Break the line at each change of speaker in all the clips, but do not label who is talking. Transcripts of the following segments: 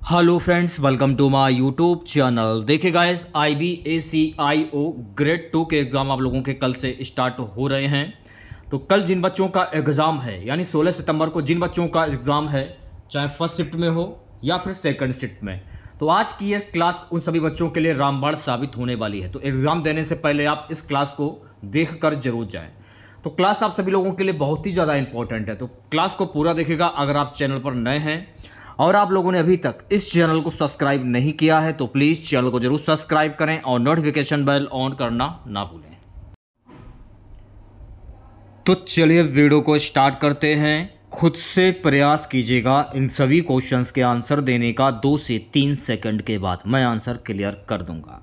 Hello friends, welcome to my YouTube channel. देखिए guys, IBACIO grade 2 के exam आप लोगों के कल से स्टार्ट हो रहे हैं। तो कल जिन बच्चों का एग्ज़ाम है यानी 16 सितंबर को जिन बच्चों का एग्ज़ाम है, चाहे फर्स्ट शिफ्ट में हो या फिर सेकंड शिफ्ट में, तो आज की ये क्लास उन सभी बच्चों के लिए रामबाण साबित होने वाली है। तो एग्ज़ाम देने से पहले आप इस क्लास को देख कर जरूर जाएँ। तो क्लास आप सभी लोगों के लिए बहुत ही ज़्यादा इंपॉर्टेंट है, तो क्लास को पूरा देखिएगा। अगर आप चैनल पर नए हैं और आप लोगों ने अभी तक इस चैनल को सब्सक्राइब नहीं किया है तो प्लीज़ चैनल को जरूर सब्सक्राइब करें और नोटिफिकेशन बेल ऑन करना ना भूलें। तो चलिए वीडियो को स्टार्ट करते हैं। खुद से प्रयास कीजिएगा इन सभी क्वेश्चंस के आंसर देने का। 2 से 3 सेकंड के बाद मैं आंसर क्लियर कर दूंगा।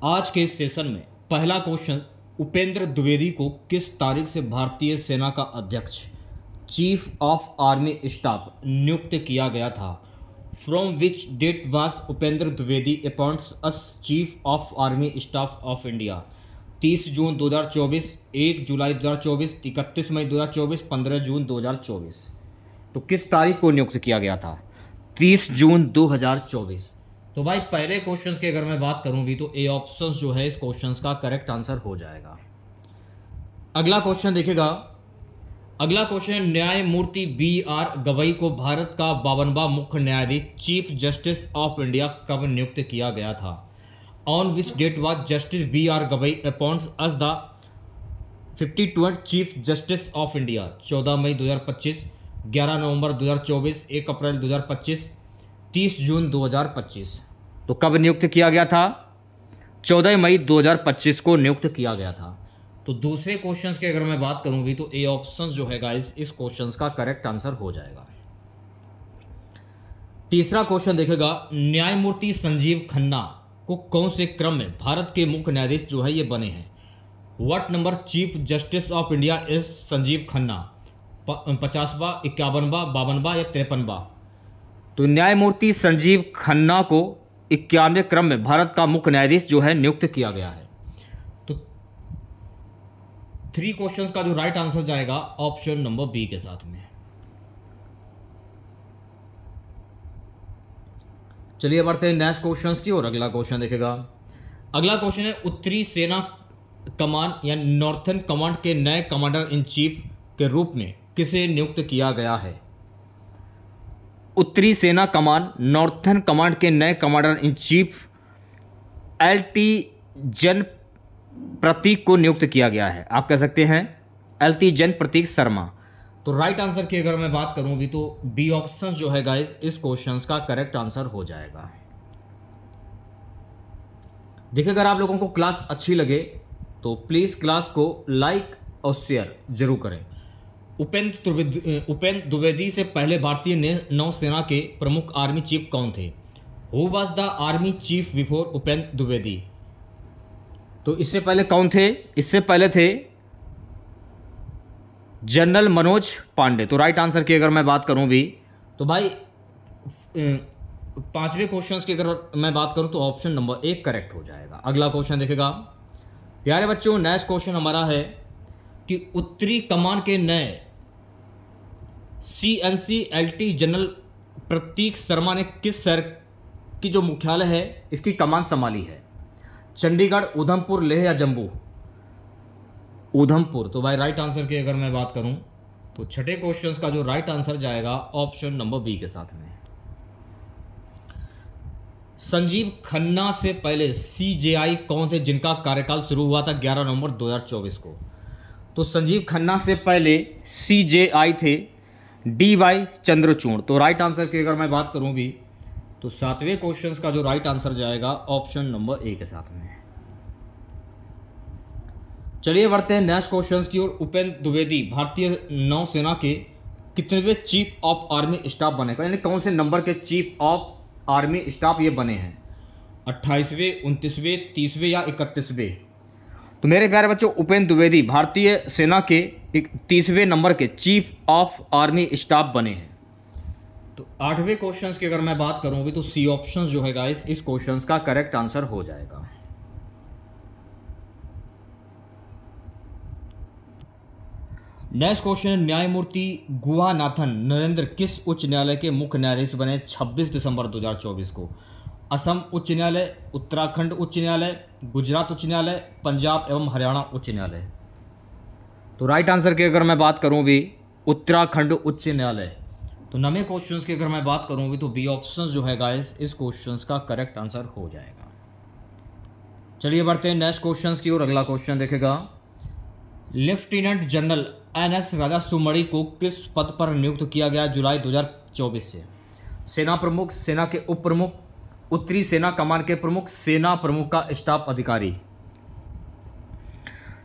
आज के इस सेशन में पहला क्वेश्चन, उपेंद्र द्विवेदी को किस तारीख से भारतीय सेना का अध्यक्ष चीफ ऑफ आर्मी स्टाफ नियुक्त किया गया था? From which date was Upendra Dwivedi appoints as chief of army staff of India? 30 जून 2024, 1 जुलाई 2024, 31 मई 2024, 15 जून 2024। तो किस तारीख को नियुक्त किया गया था? 30 जून 2024। तो भाई पहले क्वेश्चंस की अगर मैं बात करूं भी तो ए ऑप्शंस जो है इस क्वेश्चंस का करेक्ट आंसर हो जाएगा। अगला क्वेश्चन देखिएगा। अगला क्वेश्चन, न्यायमूर्ति BR गवई को भारत का 52वां मुख्य न्यायाधीश चीफ जस्टिस ऑफ इंडिया कब नियुक्त किया गया था? On which date was justice BR Gavai appoints as the 52nd chief justice of India? 14 मई 2025, 11 नवंबर 2024, 1 अप्रैल 2025, 30 जून 2025। तो कब नियुक्त किया गया था? 14 मई 2025 को नियुक्त किया गया था। तो दूसरे क्वेश्चंस की अगर मैं बात करूं भी तो ए ऑप्शन जो है गाइस इस क्वेश्चंस का करेक्ट आंसर हो जाएगा। तीसरा क्वेश्चन देखेगा, न्यायमूर्ति संजीव खन्ना को कौन से क्रम में भारत के मुख्य न्यायाधीश जो है ये बने हैं? What number chief justice of India is Sanjiv Khanna? 50वां, 51वां, 52वां या 53वां? तो न्यायमूर्ति संजीव खन्ना को 91वें क्रम में भारत का मुख्य न्यायाधीश जो है नियुक्त किया गया है। तो 3 क्वेश्चंस का जो राइट आंसर जाएगा ऑप्शन नंबर बी के साथ में। चलिए बढ़ते हैं नेक्स्ट क्वेश्चंस की और अगला क्वेश्चन देखेगा। अगला क्वेश्चन है, उत्तरी सेना कमान या नॉर्थर्न कमांड के नए कमांडर इन चीफ के रूप में किसे नियुक्त किया गया है? उत्तरी सेना कमान नॉर्थर्न कमांड के नए कमांडर इन चीफ LT जन प्रतीक को नियुक्त किया गया है। आप कह सकते हैं LT जन प्रतीक शर्मा। तो राइट आंसर की अगर मैं बात करूं भी तो बी ऑप्शन जो है गाइस इस क्वेश्चन का करेक्ट आंसर हो जाएगा। देखिए, अगर आप लोगों को क्लास अच्छी लगे तो प्लीज़ क्लास को लाइक और शेयर जरूर करें। उपेंद्र द्विवेदी से पहले भारतीय नौसेना के प्रमुख आर्मी चीफ कौन थे? Who was the army chief before Upendra Dwivedi? तो इससे पहले कौन थे? इससे पहले थे जनरल मनोज पांडे। तो राइट आंसर की अगर मैं बात करूं भी तो भाई 5वें क्वेश्चन की अगर मैं बात करूं तो ऑप्शन नंबर 1 करेक्ट हो जाएगा। अगला क्वेश्चन देखेगा प्यारे बच्चों, नेक्स्ट क्वेश्चन हमारा है कि उत्तरी कमान के नए CNC LT जनरल प्रतीक शर्मा ने किस शहर की जो मुख्यालय है इसकी कमान संभाली है? चंडीगढ़, उधमपुर, लेह या जम्मू? उधमपुर। तो भाई राइट आंसर की अगर मैं बात करूं तो छठे क्वेश्चन का जो राइट आंसर जाएगा ऑप्शन नंबर बी के साथ में। संजीव खन्ना से पहले CJI कौन थे जिनका कार्यकाल शुरू हुआ था 11 नवंबर 2024 को? तो संजीव खन्ना से पहले CJI थे DY चंद्रचूड़। तो राइट आंसर की अगर मैं बात करूं भी तो 7वें क्वेश्चन का जो राइट आंसर जाएगा ऑप्शन नंबर ए के साथ में। चलिए बढ़ते हैं नेक्स्ट क्वेश्चन की ओर। उपेंद्र द्विवेदी भारतीय नौसेना के कितनेवें चीफ ऑफ आर्मी स्टाफ बने? यानी कौन से नंबर के चीफ ऑफ आर्मी स्टाफ ये बने हैं? 28वें, 29वें, 30वें या 31वें? तो मेरे प्यारे बच्चों, उपेंद्र द्विवेदी भारतीय सेना के 30वें नंबर के चीफ ऑफ आर्मी स्टाफ बने हैं। तो 8वें क्वेश्चन की अगर मैं बात करूं भी तो सी ऑप्शन जो है गाइस इस क्वेश्चन का करेक्ट आंसर हो जाएगा। नेक्स्ट क्वेश्चन, न्यायमूर्ति गुहानाथन नरेंद्र किस उच्च न्यायालय के मुख्य न्यायाधीश बने 26 दिसंबर 2024 को? असम उच्च न्यायालय, उत्तराखंड उच्च न्यायालय, गुजरात उच्च न्यायालय, पंजाब एवं हरियाणा उच्च न्यायालय। तो राइट आंसर की अगर मैं बात करूं भी उत्तराखंड उच्च न्यायालय। तो नवे क्वेश्चंस की अगर मैं बात करूं भी तो बी ऑप्शन जो है गाइस इस क्वेश्चंस का करेक्ट आंसर हो जाएगा। चलिए बढ़ते हैं नेक्स्ट क्वेश्चंस की ओर। अगला क्वेश्चन देखेगा, लेफ्टिनेंट जनरल एन.एस. राजा सुमड़ी को किस पद पर नियुक्त किया गया जुलाई 2024 से? सेना प्रमुख, सेना के उप प्रमुख, उत्तरी सेना कमान के प्रमुख, सेना प्रमुख का स्टाफ अधिकारी।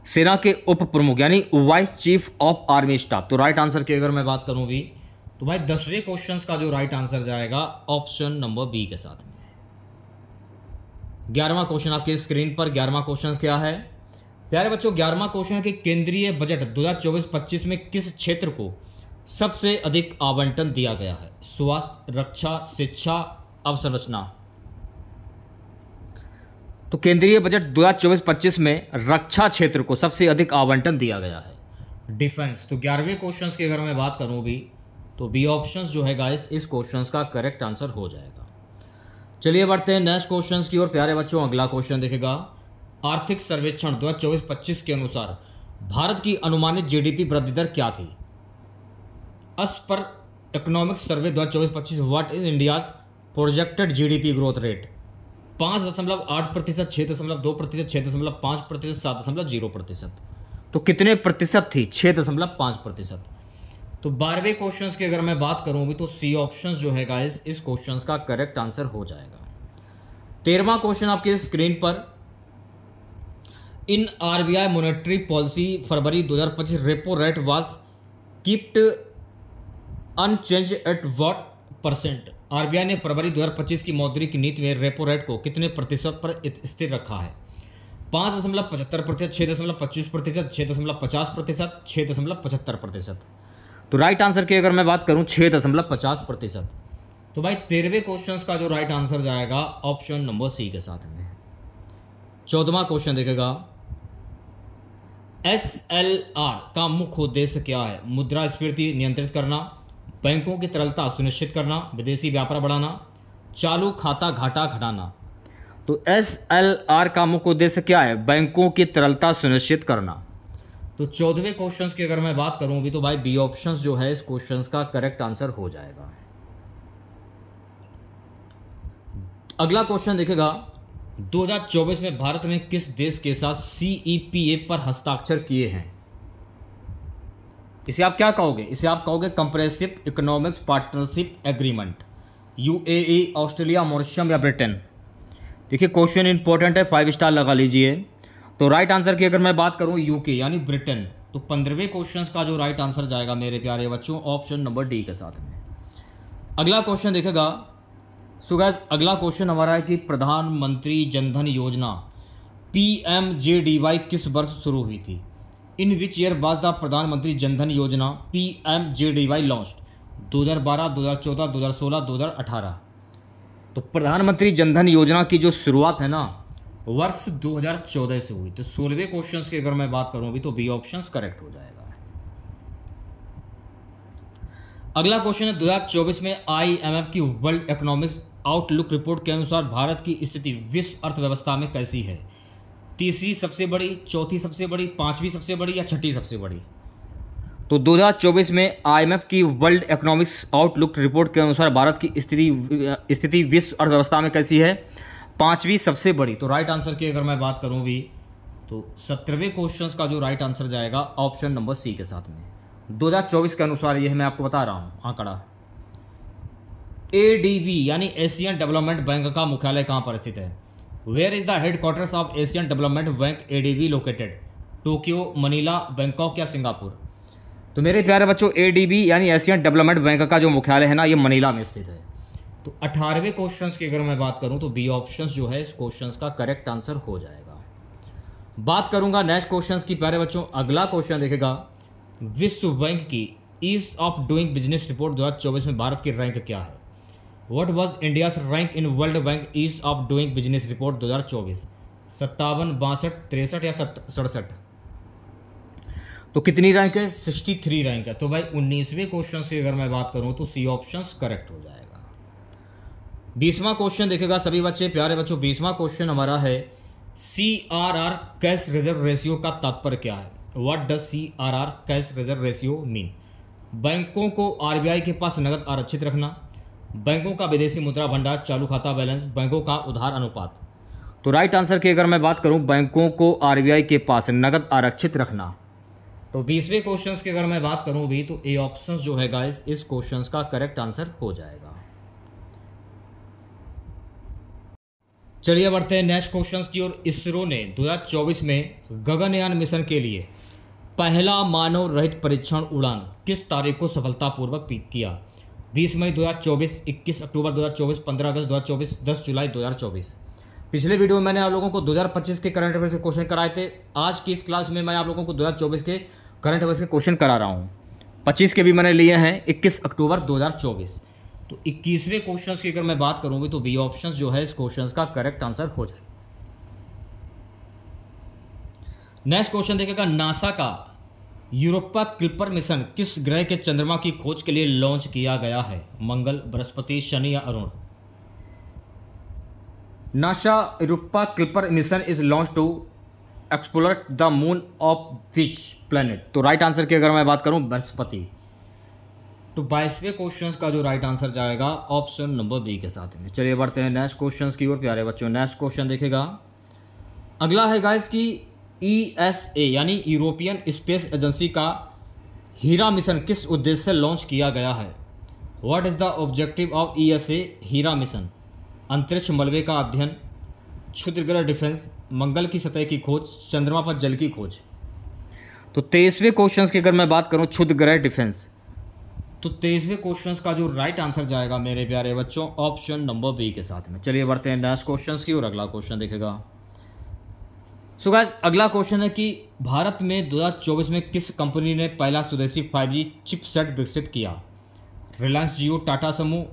सेना के उप प्रमुख यानी vice chief of army staff. तो राइट आंसर की अगर मैं बात करूं भी तो भाई 10वें क्वेश्चंस का जो राइट आंसर जाएगा ऑप्शन नंबर बी के साथ में। 11वां क्वेश्चन आपके स्क्रीन पर। 11वां क्वेश्चन क्या है प्यारे बच्चों? 11वां क्वेश्चन है कि केंद्रीय बजट 2024-25 में किस क्षेत्र को सबसे अधिक आवंटन दिया गया है? स्वास्थ्य, रक्षा, शिक्षा, अवसंरचना। तो केंद्रीय बजट 2024-25 में रक्षा क्षेत्र को सबसे अधिक आवंटन दिया गया है, डिफेंस। तो 11वें क्वेश्चन की अगर मैं बात करूं भी तो बी ऑप्शन जो है गाइस इस क्वेश्चन का करेक्ट आंसर हो जाएगा। चलिए बढ़ते हैं नेक्स्ट क्वेश्चन की ओर। प्यारे बच्चों अगला क्वेश्चन देखेगा, आर्थिक सर्वेक्षण 2024-25 के अनुसार भारत की अनुमानित जीडीपी वृद्धि दर क्या थी? अस पर economic survey 2024-25 what is India's projected GDP growth rate? 5.8%, 6.2%, 6.5%, 7.0%। तो कितने प्रतिशत थी? 6.5%। तो 12वें क्वेश्चन की अगर मैं बात करूं भी तो सी ऑप्शन जो है गाइस इस क्वेश्चन का करेक्ट आंसर हो जाएगा। 13वां क्वेश्चन आपके स्क्रीन पर, in RBI monetary policy February 2025 repo rate was kept unchanged at what percent? RBI ने फरवरी 2025 की मौद्रिक नीति में रेपो रेट को कितने प्रतिशत पर स्थिर रखा है? 5.75%, 6.25%, 6.50%, 6.75%। तो राइट आंसर की अगर मैं बात करूं 6.50%। तो भाई 13वें क्वेश्चन का जो राइट आंसर जाएगा ऑप्शन नंबर सी के साथ में। 14वां क्वेश्चन देखेगा, एसएलआर का मुख्य उद्देश्य क्या है? मुद्रास्फीति नियंत्रित करना, बैंकों की तरलता सुनिश्चित करना, विदेशी व्यापार बढ़ाना, चालू खाता घाटा घटाना। तो एसएलआर का मुख्य उद्देश्य क्या है? बैंकों की तरलता सुनिश्चित करना। तो 14वें क्वेश्चन की अगर मैं बात करूं भी तो भाई बी ऑप्शन जो है इस क्वेश्चन का करेक्ट आंसर हो जाएगा। अगला क्वेश्चन देखेगा, 2024 में भारत ने किस देश के साथ सीईपीए पर हस्ताक्षर किए हैं? इसे आप क्या कहोगे? इसे आप कहोगे compressive economics partnership agreement. UAE, Australia, Mauritius या ब्रिटेन? देखिए क्वेश्चन इंपॉर्टेंट है, 5 स्टार लगा लीजिए। तो राइट आंसर की अगर मैं बात करूं यूके यानी ब्रिटेन। तो 15वें क्वेश्चन का जो राइट आंसर जाएगा मेरे प्यारे बच्चों ऑप्शन नंबर डी के साथ में। अगला क्वेश्चन देखेगा, सो गाइस अगला क्वेश्चन हमारा है कि प्रधानमंत्री जनधन योजना पीएमजेडीवाई किस वर्ष शुरू हुई थी? In which year was the प्रधानमंत्री जनधन योजना पीएमजेडीवाई लॉन्च्ड? 2012, 2014, 2016, 2018। तो प्रधानमंत्री जनधन योजना की जो शुरुआत है ना वर्ष 2014 से हुई। तो 16वें क्वेश्चन की अगर मैं बात करूं भी तो बी ऑप्शन करेक्ट हो जाएगा। अगला क्वेश्चन है, 2024 में आईएमएफ की वर्ल्ड इकोनॉमिक्स आउटलुक रिपोर्ट के अनुसार भारत की स्थिति विश्व अर्थव्यवस्था में कैसी है? तीसरी सबसे बड़ी, चौथी सबसे बड़ी, पांचवी सबसे बड़ी या छठी सबसे बड़ी? तो 2024 में आईएमएफ की वर्ल्ड इकोनॉमिक्स आउटलुक रिपोर्ट के अनुसार भारत की स्थिति विश्व अर्थव्यवस्था में कैसी है? पांचवी सबसे बड़ी। तो राइट आंसर की अगर मैं बात करूं भी तो 17वें क्वेश्चन का जो राइट आंसर जाएगा ऑप्शन नंबर सी के साथ में। 2024 के अनुसार यह मैं आपको बता रहा हूं आंकड़ा। एडीबी यानी एशियन डेवलपमेंट बैंक का मुख्यालय कहां पर स्थित है? Where is the headquarters of Asian Development Bank ADB located? Tokyo, Manila, Bangkok या सिंगापुर? तो मेरे प्यारे बच्चों एडीबी यानी एशियन डेवलपमेंट बैंक का जो मुख्यालय है ना ये मनीला में स्थित है। तो 18वें क्वेश्चन की अगर मैं बात करूं तो बी ऑप्शन जो है इस क्वेश्चन का करेक्ट आंसर हो जाएगा। बात करूंगा नेक्स्ट क्वेश्चन की प्यारे बच्चों। अगला क्वेश्चन देखेगा, विश्व बैंक की ease of doing business report 2024 में भारत की रैंक क्या है? What was India's rank in World Bank ease of doing business report 2024? 57, 62, 63 या 67? तो कितनी रैंक है? 63 रैंक है। तो भाई 19वें क्वेश्चन की अगर मैं बात करूं तो सी ऑप्शन करेक्ट हो जाएगा। 20वां क्वेश्चन देखेगा सभी बच्चे, प्यारे बच्चों। 20वां क्वेश्चन हमारा है CRR कैश रिजर्व रेशियो का तात्पर्य क्या है? What does CRR cash reserve ratio mean? बैंकों को RBI के पास नगद आरक्षित रखना, बैंकों का विदेशी मुद्रा भंडार, चालू खाता बैलेंस, बैंकों का उधार अनुपात। तो राइट आंसर की अगर मैं बात करूं, बैंकों को RBI के पास नगद आरक्षित रखना। तो 20वें क्वेश्चन की अगर मैं बात करूं भी तो ए ऑप्शन जो है गाइस इस क्वेश्चन का करेक्ट आंसर हो जाएगा। चलिए बढ़ते हैं नेक्स्ट क्वेश्चन की ओर। इसरो ने 2024 में गगनयान मिशन के लिए पहला मानव रहित परीक्षण उड़ान किस तारीख को सफलतापूर्वक किया? 20 मई 2024, 21 अक्टूबर 2024, 15 अगस्त 2024, 10 जुलाई 2024। पिछले वीडियो में मैंने आप लोगों को 2025 के करंट अफेयर्स के क्वेश्चन कराए थे। आज की इस क्लास में मैं आप लोगों को 2024 के करंट अफेयर्स के क्वेश्चन करा रहा हूँ। 25 के भी मैंने लिए हैं 21 अक्टूबर 2024। तो 21वें क्वेश्चन की अगर मैं बात करूँगी तो बी ऑप्शन जो है इस क्वेश्चन का करेक्ट आंसर हो जाए। नेक्स्ट क्वेश्चन देखेगा, नासा का यूरोपा क्लिपर मिशन किस ग्रह के चंद्रमा की खोज के लिए लॉन्च किया गया है? मंगल, बृहस्पति, शनि या अरुण? NASA Europa Clipper mission is launch to explore the moon of which planet? तो राइट आंसर की अगर मैं बात करूं बृहस्पति। तो 22वें क्वेश्चन का जो राइट आंसर जाएगा ऑप्शन नंबर बी के साथ में। चलिए बढ़ते हैं नेक्स्ट क्वेश्चन की ओर प्यारे बच्चों। नेक्स्ट क्वेश्चन देखेगा, अगला है गाइस की ESA यानी यूरोपियन स्पेस एजेंसी का हीरा मिशन किस उद्देश्य से लॉन्च किया गया है? What is the objective of ESA Hera mission? अंतरिक्ष मलबे का अध्ययन, क्षुद्रग्रह डिफेंस, मंगल की सतह की खोज, चंद्रमा पर जल की खोज। तो 23वें क्वेश्चन की अगर मैं बात करूं क्षुद्रग्रह डिफेंस, तो 23वें क्वेश्चन का जो राइट आंसर जाएगा मेरे प्यारे बच्चों ऑप्शन नंबर बी के साथ में। चलिए बढ़ते हैं नेक्स्ट क्वेश्चन की और अगला क्वेश्चन देखेगा। सो गाइस अगला क्वेश्चन है कि भारत में 2024 में किस कंपनी ने पहला स्वदेशी 5G चिपसेट विकसित किया? रिलायंस जियो, टाटा समूह,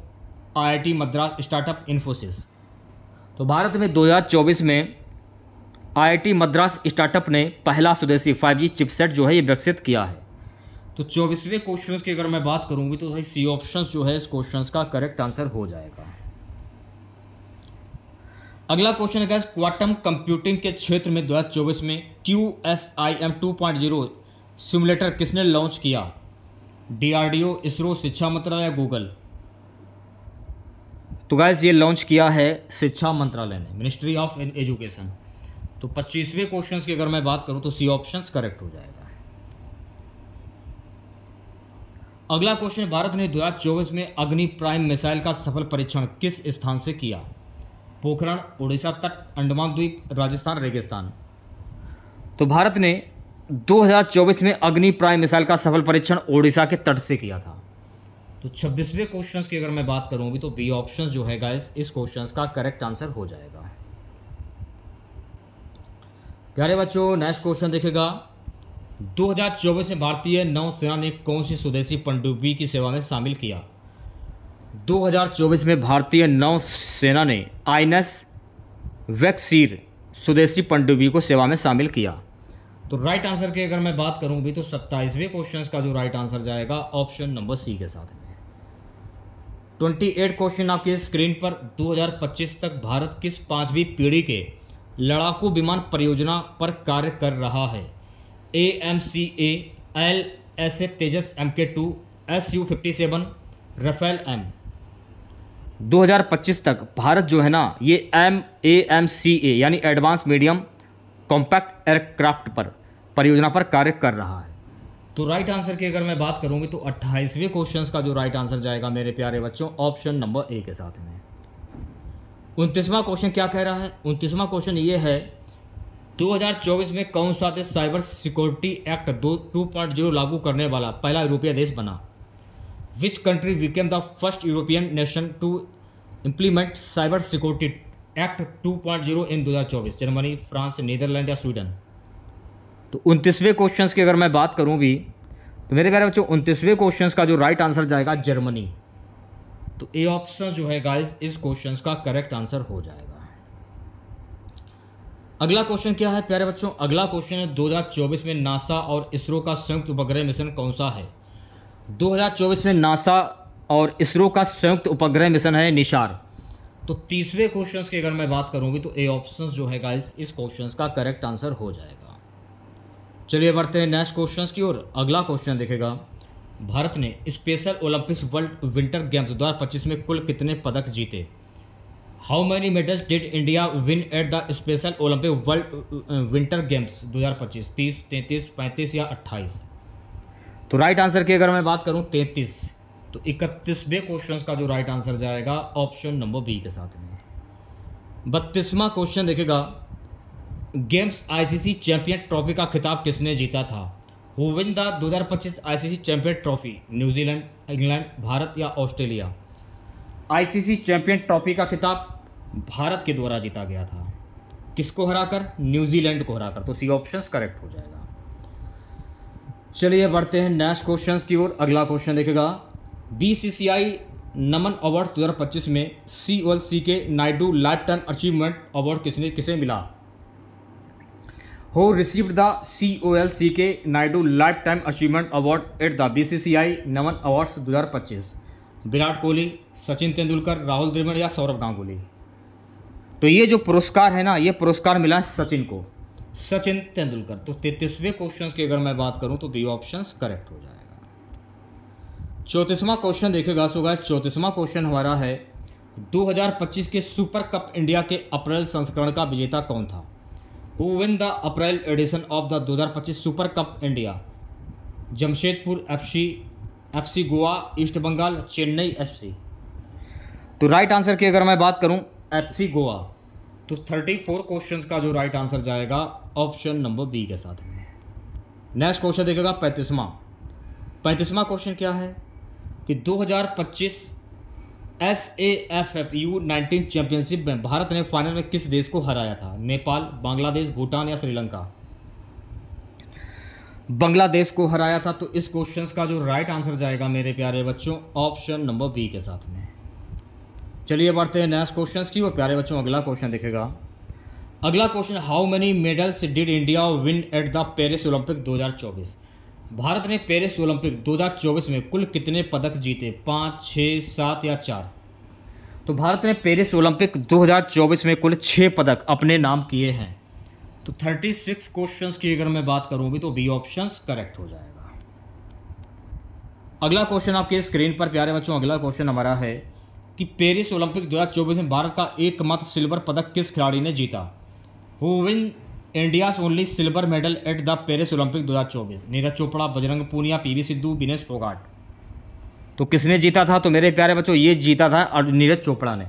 IIT मद्रास, स्टार्टअप इन्फोसिस। तो भारत में 2024 में IIT मद्रास स्टार्टअप ने पहला स्वदेशी 5G चिपसेट जो है ये विकसित किया है। तो 24वें क्वेश्चन की अगर मैं बात करूंगी तो भाई सी ऑप्शन जो है इस क्वेश्चन का करेक्ट आंसर हो जाएगा। अगला क्वेश्चन है क्वांटम कंप्यूटिंग के क्षेत्र में 2024 में QSIM 2.0 सिमुलेटर किसने लॉन्च किया? DRDO, इसरो, शिक्षा मंत्रालय, गूगल? तो गाइस ये लॉन्च किया है शिक्षा मंत्रालय ने, मिनिस्ट्री ऑफ एजुकेशन। तो 25वें क्वेश्चन की अगर मैं बात करूं तो सी ऑप्शन करेक्ट हो जाएगा। अगला क्वेश्चन, भारत ने 2024 में अग्नि प्राइम मिसाइल का सफल परीक्षण किस स्थान से किया? पोखरण, उड़ीसा तट, अंडमान द्वीप, राजस्थान, रेगिस्तान? तो भारत ने 2024 में अग्नि प्राइम मिसाइल का सफल परीक्षण ओडिशा के तट से किया था। तो 26वें क्वेश्चन की अगर मैं बात करूं भी तो बी ऑप्शन जो है गाइस इस क्वेश्चन का करेक्ट आंसर हो जाएगा। प्यारे बच्चों नेक्स्ट क्वेश्चन देखेगा, 2024 में भारतीय नौसेना ने कौन सी स्वदेशी पनडुब्बी की सेवा में शामिल किया? 2024 में भारतीय नौसेना ने INS वेक्सीर स्वदेशी पनडुब्बी को सेवा में शामिल किया। तो राइट आंसर की अगर मैं बात करूं भी तो 27वें क्वेश्चन का जो राइट आंसर जाएगा ऑप्शन नंबर सी के साथ में। 28 क्वेश्चन आपकी स्क्रीन पर। 2025 तक भारत किस 5वीं पीढ़ी के लड़ाकू विमान परियोजना पर कार्य कर रहा है? AMCA, LSA तेजस MK2, SU-57, राफेल M? 2025 तक भारत जो है ना ये AMCA यानी एडवांस मीडियम कॉम्पैक्ट एयरक्राफ्ट पर परियोजना पर कार्य कर रहा है। तो राइट आंसर की अगर मैं बात करूंगी तो 28वें क्वेश्चन का जो राइट आंसर जाएगा मेरे प्यारे बच्चों ऑप्शन नंबर ए के साथ में। 29वां क्वेश्चन क्या कह रहा है? 29वां क्वेश्चन ये है, 2024 में कौन सा देश साइबर सिक्योरिटी एक्ट 2.0 लागू करने वाला पहला यूरोपीय देश बना? Which country became the first European nation to implement cyber security act 2.0 in 2024? Germany, France, Netherlands या स्वीडन? तो 29वें क्वेश्चन की अगर मैं बात करूं भी तो मेरे प्यारे बच्चों 29वें क्वेश्चन का जो राइट आंसर जाएगा जर्मनी। तो ए ऑप्शन जो है गाइस इस क्वेश्चन का करेक्ट आंसर हो जाएगा। अगला क्वेश्चन क्या है प्यारे बच्चों, अगला क्वेश्चन है 2024 में नासा और इसरो का संयुक्त उपग्रह मिशन कौन सा है। 2024 में नासा और इसरो का संयुक्त उपग्रह मिशन है निशार। तो 30वें क्वेश्चन की अगर मैं बात करूँगी तो ए ऑप्शन जो है गाइस इस क्वेश्चन का करेक्ट आंसर हो जाएगा। चलिए बढ़ते हैं नेक्स्ट क्वेश्चन की ओर। अगला क्वेश्चन देखेगा, भारत ने special Olympics world winter games 2025 में कुल कितने पदक जीते। How many medals did India win at the special Olympic world winter games 2025, 30, 33, 35 या 28। तो राइट आंसर की अगर मैं बात करूं 33, तो 31वें क्वेश्चन का जो राइट आंसर जाएगा ऑप्शन नंबर बी के साथ में। 32वां क्वेश्चन देखेगा, गेम्स आईसीसी चैंपियन ट्रॉफी का खिताब किसने जीता था। Who won the 2025 ICC champion trophy, New Zealand, England, Bharat या ऑस्ट्रेलिया। आईसीसी चैंपियन ट्रॉफी का खिताब भारत के द्वारा जीता गया था, किसको हराकर, न्यूजीलैंड को हराकर। तो सी ऑप्शन करेक्ट हो जाएगा। चलिए बढ़ते हैं नेक्स्ट क्वेश्चन की ओर। अगला क्वेश्चन देखेगा, बीसीसीआई नमन अवार्ड 2025 में COLC के Naidu lifetime achievement award किसे मिला। हो रिसीव्ड द COLC के Naidu lifetime achievement award at the BCCI Naman awards 2025। Virat Kohli, Sachin Tendulkar, Rahul Dravid या सौरभ गांगुली। तो ये जो पुरस्कार है ना, ये पुरस्कार मिला सचिन को, सचिन तेंदुलकर। तो 33वें क्वेश्चन की अगर मैं बात करूं तो बी ऑप्शन करेक्ट हो जाएगा। 34वां क्वेश्चन देखेगा। सो गाइस 34वां क्वेश्चन हमारा है, 2025 के सुपर कप इंडिया के अप्रैल संस्करण का विजेता कौन था। Who won the April edition of the 2025 super cup India. Jamshedpur FC Goa, East Bengal, Chennai FC। तो राइट आंसर की अगर मैं बात करूं FC गोवा। तो 34 क्वेश्चन का जो राइट आंसर जाएगा ऑप्शन नंबर बी के साथ में। नेक्स्ट क्वेश्चन देखेगा 35वां क्वेश्चन क्या है कि 2025 SAFF U19 चैंपियनशिप में भारत ने फाइनल में किस देश को हराया था। नेपाल, बांग्लादेश, भूटान या श्रीलंका। बांग्लादेश को हराया था। तो इस क्वेश्चन का जो राइट आंसर जाएगा मेरे प्यारे बच्चों ऑप्शन नंबर बी के साथ में। चलिए बढ़ते हैं नेक्स्ट क्वेश्चन की और प्यारे बच्चों अगला क्वेश्चन देखेगा। अगला question, how many medals did India win at the Paris Olympic 2024। Bharat ने पेरिस ओलंपिक 2024 में कुल कितने पदक जीते, 5, 6, 7 या 4। तो भारत ने पेरिस ओलंपिक 2024 में कुल 6 पदक अपने नाम किए हैं। तो 36 क्वेश्चन की अगर मैं बात करूँ तो बी ऑप्शन करेक्ट हो जाएगा। अगला क्वेश्चन आपके स्क्रीन पर प्यारे बच्चों, अगला क्वेश्चन हमारा है कि पेरिस ओलंपिक 2024 में भारत का एकमात्र सिल्वर पदक किस खिलाड़ी ने जीता। Who won India's only silver medal at the Paris Olympic 2024। Neeraj Chopra, Bajrang Punia, PV Sindhu, Vinesh Phogat. तो किसने जीता था। तो मेरे प्यारे बच्चों ये जीता था नीरज चोपड़ा ने।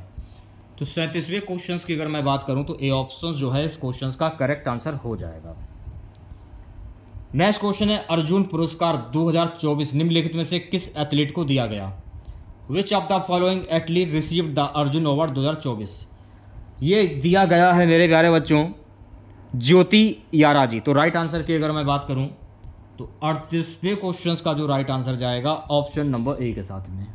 तो 37वें क्वेश्चन की अगर मैं बात करूं तो ए ऑप्शन जो है इस क्वेश्चन का करेक्ट आंसर हो जाएगा। नेक्स्ट क्वेश्चन है, अर्जुन पुरस्कार 2024 निम्नलिखित में से किस एथलीट को दिया गया। Which of the following athlete received the Arjun award 2024। ये दिया गया है मेरे प्यारे बच्चों ज्योति यारा जी। तो राइट आंसर की अगर मैं बात करूं तो 38वें क्वेश्चन का जो राइट आंसर जाएगा ऑप्शन नंबर ए के साथ में।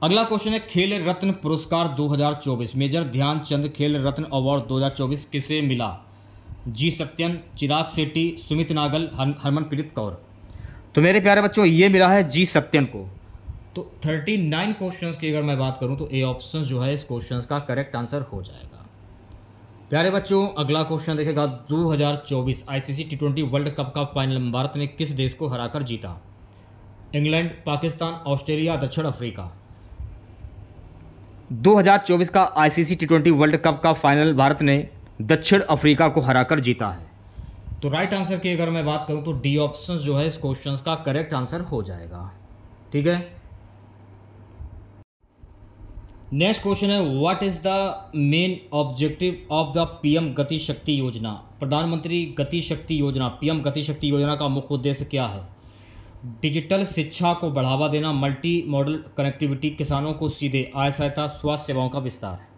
अगला क्वेश्चन है, खेल रत्न पुरस्कार 2024 मेजर ध्यानचंद खेल रत्न अवार्ड 2024 किसे मिला। जी सत्यन, चिराग शेट्टी, सुमित नागल, हरमनप्रीत कौर। तो मेरे प्यारे बच्चों ये मिला है जी सत्यन को। तो 39 क्वेश्चंस की अगर मैं बात करूं तो ए ऑप्शन जो है इस क्वेश्चन का करेक्ट आंसर हो जाएगा। प्यारे बच्चों अगला क्वेश्चन देखेगा, 2024 ICC T20 वर्ल्ड कप का फाइनल में भारत ने किस देश को हराकर जीता। इंग्लैंड, पाकिस्तान, ऑस्ट्रेलिया, दक्षिण अफ्रीका। 2024 का ICC T20 वर्ल्ड कप का फाइनल भारत ने दक्षिण अफ्रीका को हराकर जीता है। तो राइट आंसर की अगर मैं बात करूं तो डी ऑप्शन जो है इस क्वेश्चन का करेक्ट आंसर हो जाएगा। ठीक है, नेक्स्ट क्वेश्चन है, what is the main objective of the PM गति शक्ति योजना। प्रधानमंत्री गति शक्ति योजना PM गति शक्ति योजना का मुख्य उद्देश्य क्या है। डिजिटल शिक्षा को बढ़ावा देना, मल्टी मॉडल कनेक्टिविटी, किसानों को सीधे आय सहायता, स्वास्थ्य सेवाओं का विस्तार।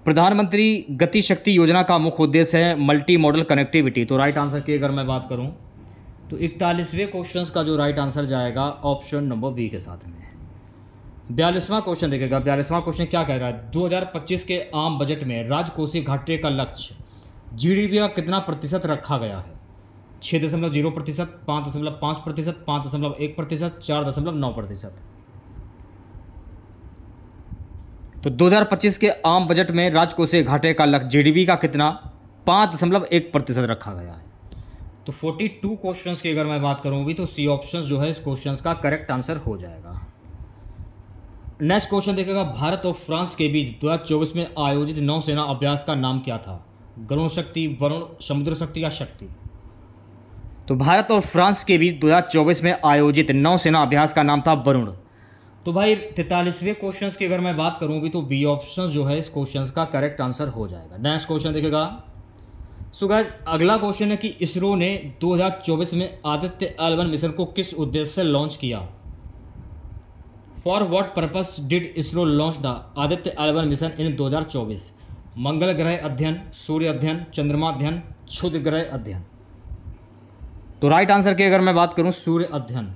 प्रधानमंत्री गति शक्ति योजना का मुख्य उद्देश्य है मल्टी मॉडल कनेक्टिविटी। तो राइट आंसर की अगर मैं बात करूं तो 41वें क्वेश्चन का जो राइट आंसर जाएगा ऑप्शन नंबर बी के साथ में। 42वां क्वेश्चन देखेगा। 42वां क्वेश्चन क्या कह रहा है, 2025 के आम बजट में राजकोषीय घाटे का लक्ष्य जीडीपी का कितना प्रतिशत रखा गया है? 6.0%, 5.5%, 5.1%, 4.9%। तो 2025 के आम बजट में राजकोषीय घाटे का लक्ष्य जीडीपी का कितना 5.1% रखा गया है। तो 42 क्वेश्चंस की अगर मैं बात करूं भी तो सी ऑप्शन जो है इस क्वेश्चंस का करेक्ट आंसर हो जाएगा। नेक्स्ट क्वेश्चन देखेगा, भारत और फ्रांस के बीच 2024 में आयोजित नौसेना अभ्यास का नाम क्या था? गरुण शक्ति, वरुण, समुद्र शक्ति या शक्ति? तो भारत और फ्रांस के बीच 2024 में आयोजित नौसेना अभ्यास का नाम था वरुण। तो भाई 43वें क्वेश्चन की अगर मैं बात करूं भी तो बी ऑप्शन जो है इस क्वेश्चन का करेक्ट आंसर हो जाएगा। नेक्स्ट क्वेश्चन देखेगा। सो गाइस अगला क्वेश्चन है कि इसरो ने 2024 में आदित्य L1 मिशन को किस उद्देश्य से लॉन्च किया? For what purpose did ISRO launch the Aditya L1 mission in 2024? मंगल ग्रह अध्ययन, सूर्य अध्ययन, चंद्रमा अध्ययन, क्षुद्र ग्रह अध्ययन। तो राइट आंसर की अगर मैं बात करूं सूर्य अध्ययन।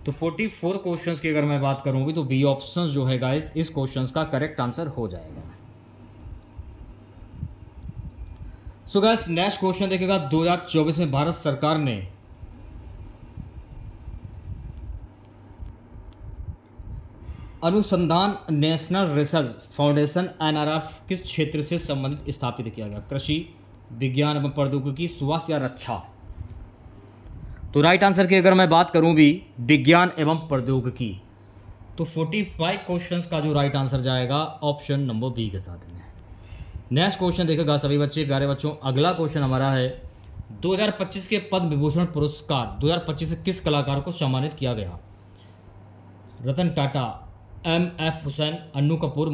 तो 44 क्वेश्चंस की अगर मैं बात करूं भी तो बी ऑप्शन जो है गाइस इस क्वेश्चंस का करेक्ट आंसर हो जाएगा। सो गाइस नेक्स्ट क्वेश्चन देखेगा, 2024 में भारत सरकार ने अनुसंधान नेशनल रिसर्च फाउंडेशन NRF किस क्षेत्र से संबंधित स्थापित किया गया? कृषि, विज्ञान एवं प्रौद्योगिकी, स्वास्थ्य या रक्षा? तो राइट आंसर की अगर मैं बात करूं भी विज्ञान एवं प्रौद्योगिकी। तो 45 क्वेश्चंस का जो राइट आंसर जाएगा ऑप्शन नंबर बी के साथ में। नेक्स्ट क्वेश्चन देखेगा सभी बच्चे, प्यारे बच्चों। अगला क्वेश्चन हमारा है 2025 के पद्म विभूषण पुरस्कार 2025 से किस कलाकार को सम्मानित किया गया? रतन टाटा, MF हुसैन, अन्नू कपूर,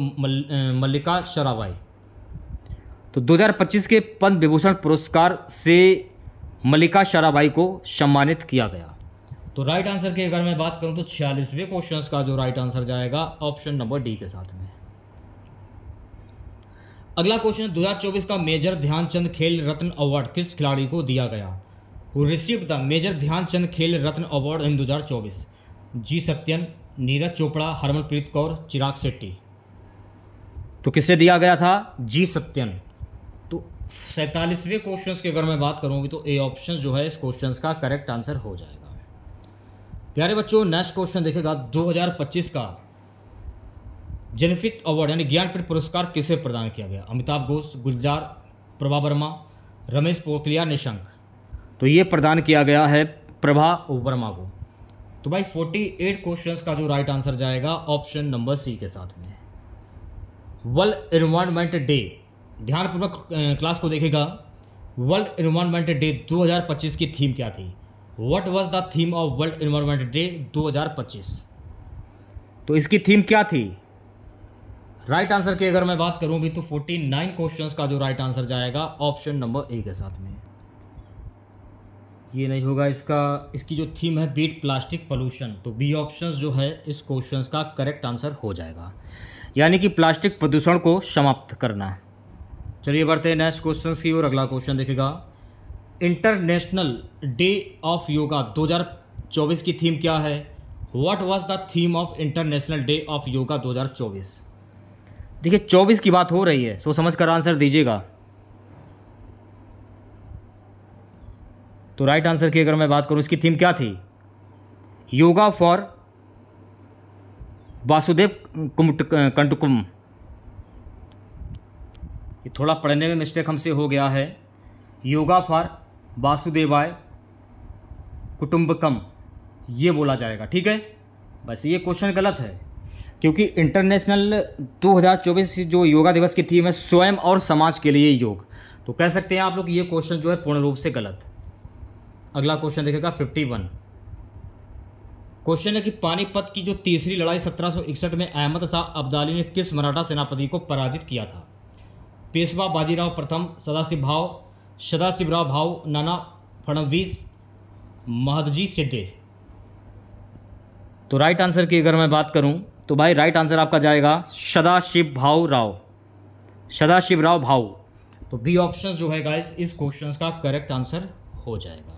मल्लिका शेरावत। तो 2025 के पद्म विभूषण पुरस्कार से मल्लिका शेरावत को सम्मानित किया गया। तो राइट आंसर की अगर मैं बात करूं तो 46वें क्वेश्चन का जो राइट आंसर जाएगा ऑप्शन नंबर डी के साथ में। अगला क्वेश्चन 2024 का मेजर ध्यानचंद खेल रत्न अवार्ड किस खिलाड़ी को दिया गया? Who received the major Dhyanchand Khel Ratna award in 2024? G Sathiyan, Neeraj Chopra, Harmanpreet Kaur, Chirag Shetty. तो किससे दिया गया था? जी सत्यन। तो 47वें क्वेश्चन की अगर मैं बात करूँगी तो ए ऑप्शन जो है इस क्वेश्चन का करेक्ट आंसर हो जाएगा। प्यारे बच्चों नेक्स्ट क्वेश्चन देखेगा, 2025 का जेनेफिक अवार्ड यानी ज्ञानपीठ पुरस्कार किसे प्रदान किया गया? अमिताभ घोष, गुलजार, प्रभा वर्मा, रमेश पोखरियाल निशंक। तो ये प्रदान किया गया है प्रभा वर्मा को। तो भाई 48 क्वेश्चंस का जो राइट आंसर जाएगा ऑप्शन नंबर सी के साथ में। वर्ल्ड एनवायरनमेंट डे, ध्यानपूर्वक क्लास को देखेगा। वर्ल्ड एनवायरनमेंट डे 2025 की थीम क्या थी? What was the theme of world environment day 2025? तो इसकी थीम क्या थी? राइट आंसर की अगर मैं बात करूं भी तो 49 क्वेश्चंस का जो राइट आंसर जाएगा ऑप्शन नंबर ए के साथ में। ये नहीं होगा इसकी जो थीम है बीट प्लास्टिक पोल्यूशन। तो बी ऑप्शन जो है इस क्वेश्चंस का करेक्ट आंसर हो जाएगा, यानी कि प्लास्टिक प्रदूषण को समाप्त करना। चलिए बढ़ते हैं नेक्स्ट क्वेश्चन की ओर। अगला क्वेश्चन देखेगा, इंटरनेशनल डे ऑफ योगा 2024 की थीम क्या है? What was the theme of international day of yoga 2024? देखिए 24 की बात हो रही है, सोच समझ कर आंसर दीजिएगा। तो राइट आंसर की अगर मैं बात करूं इसकी थीम क्या थी? योगा फॉर वासुदेव कंटुकम। ये थोड़ा पढ़ने में मिस्टेक हमसे हो गया है। योगा फॉर वासुदेवाय कुटुंबकम ये बोला जाएगा, ठीक है। बस ये क्वेश्चन गलत है क्योंकि इंटरनेशनल 2024 जो योगा दिवस की थीम है स्वयं और समाज के लिए योग। तो कह सकते हैं आप लोग ये क्वेश्चन जो है पूर्ण रूप से गलत। अगला क्वेश्चन देखेगा 51 क्वेश्चन है कि पानीपत की जो तीसरी लड़ाई 1761 में अहमद शाह अब्दाली ने किस मराठा सेनापति को पराजित किया था? पेशवा बाजीराव प्रथम, सदाशिवराव भाऊ, नाना फडणवीस, महदजी शिंदे। तो राइट आंसर की अगर मैं बात करूं तो भाई राइट आंसर आपका जाएगा सदाशिवराव भाऊ। तो बी ऑप्शन जो है गाइस इस क्वेश्चन का करेक्ट आंसर हो जाएगा।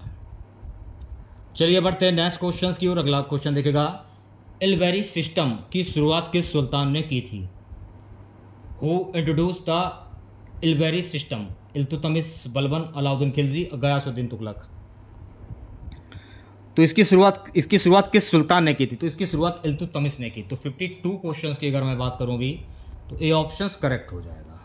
चलिए बढ़ते हैं नेक्स्ट क्वेश्चन की ओर। अगला क्वेश्चन देखेगा, इल्बेरी सिस्टम की शुरुआत किस सुल्तान ने की थी? Who introduce the Ilbari system? Iltutmish, Balban, Alauddin Khilji, Ghiyasuddin Tughlaq. तो इसकी शुरुआत किस सुल्तान ने की थी? तो इसकी शुरुआत इल्तुतमिश ने की। तो 52 क्वेश्चंस की अगर मैं बात करूं भी तो ए ऑप्शंस करेक्ट हो जाएगा।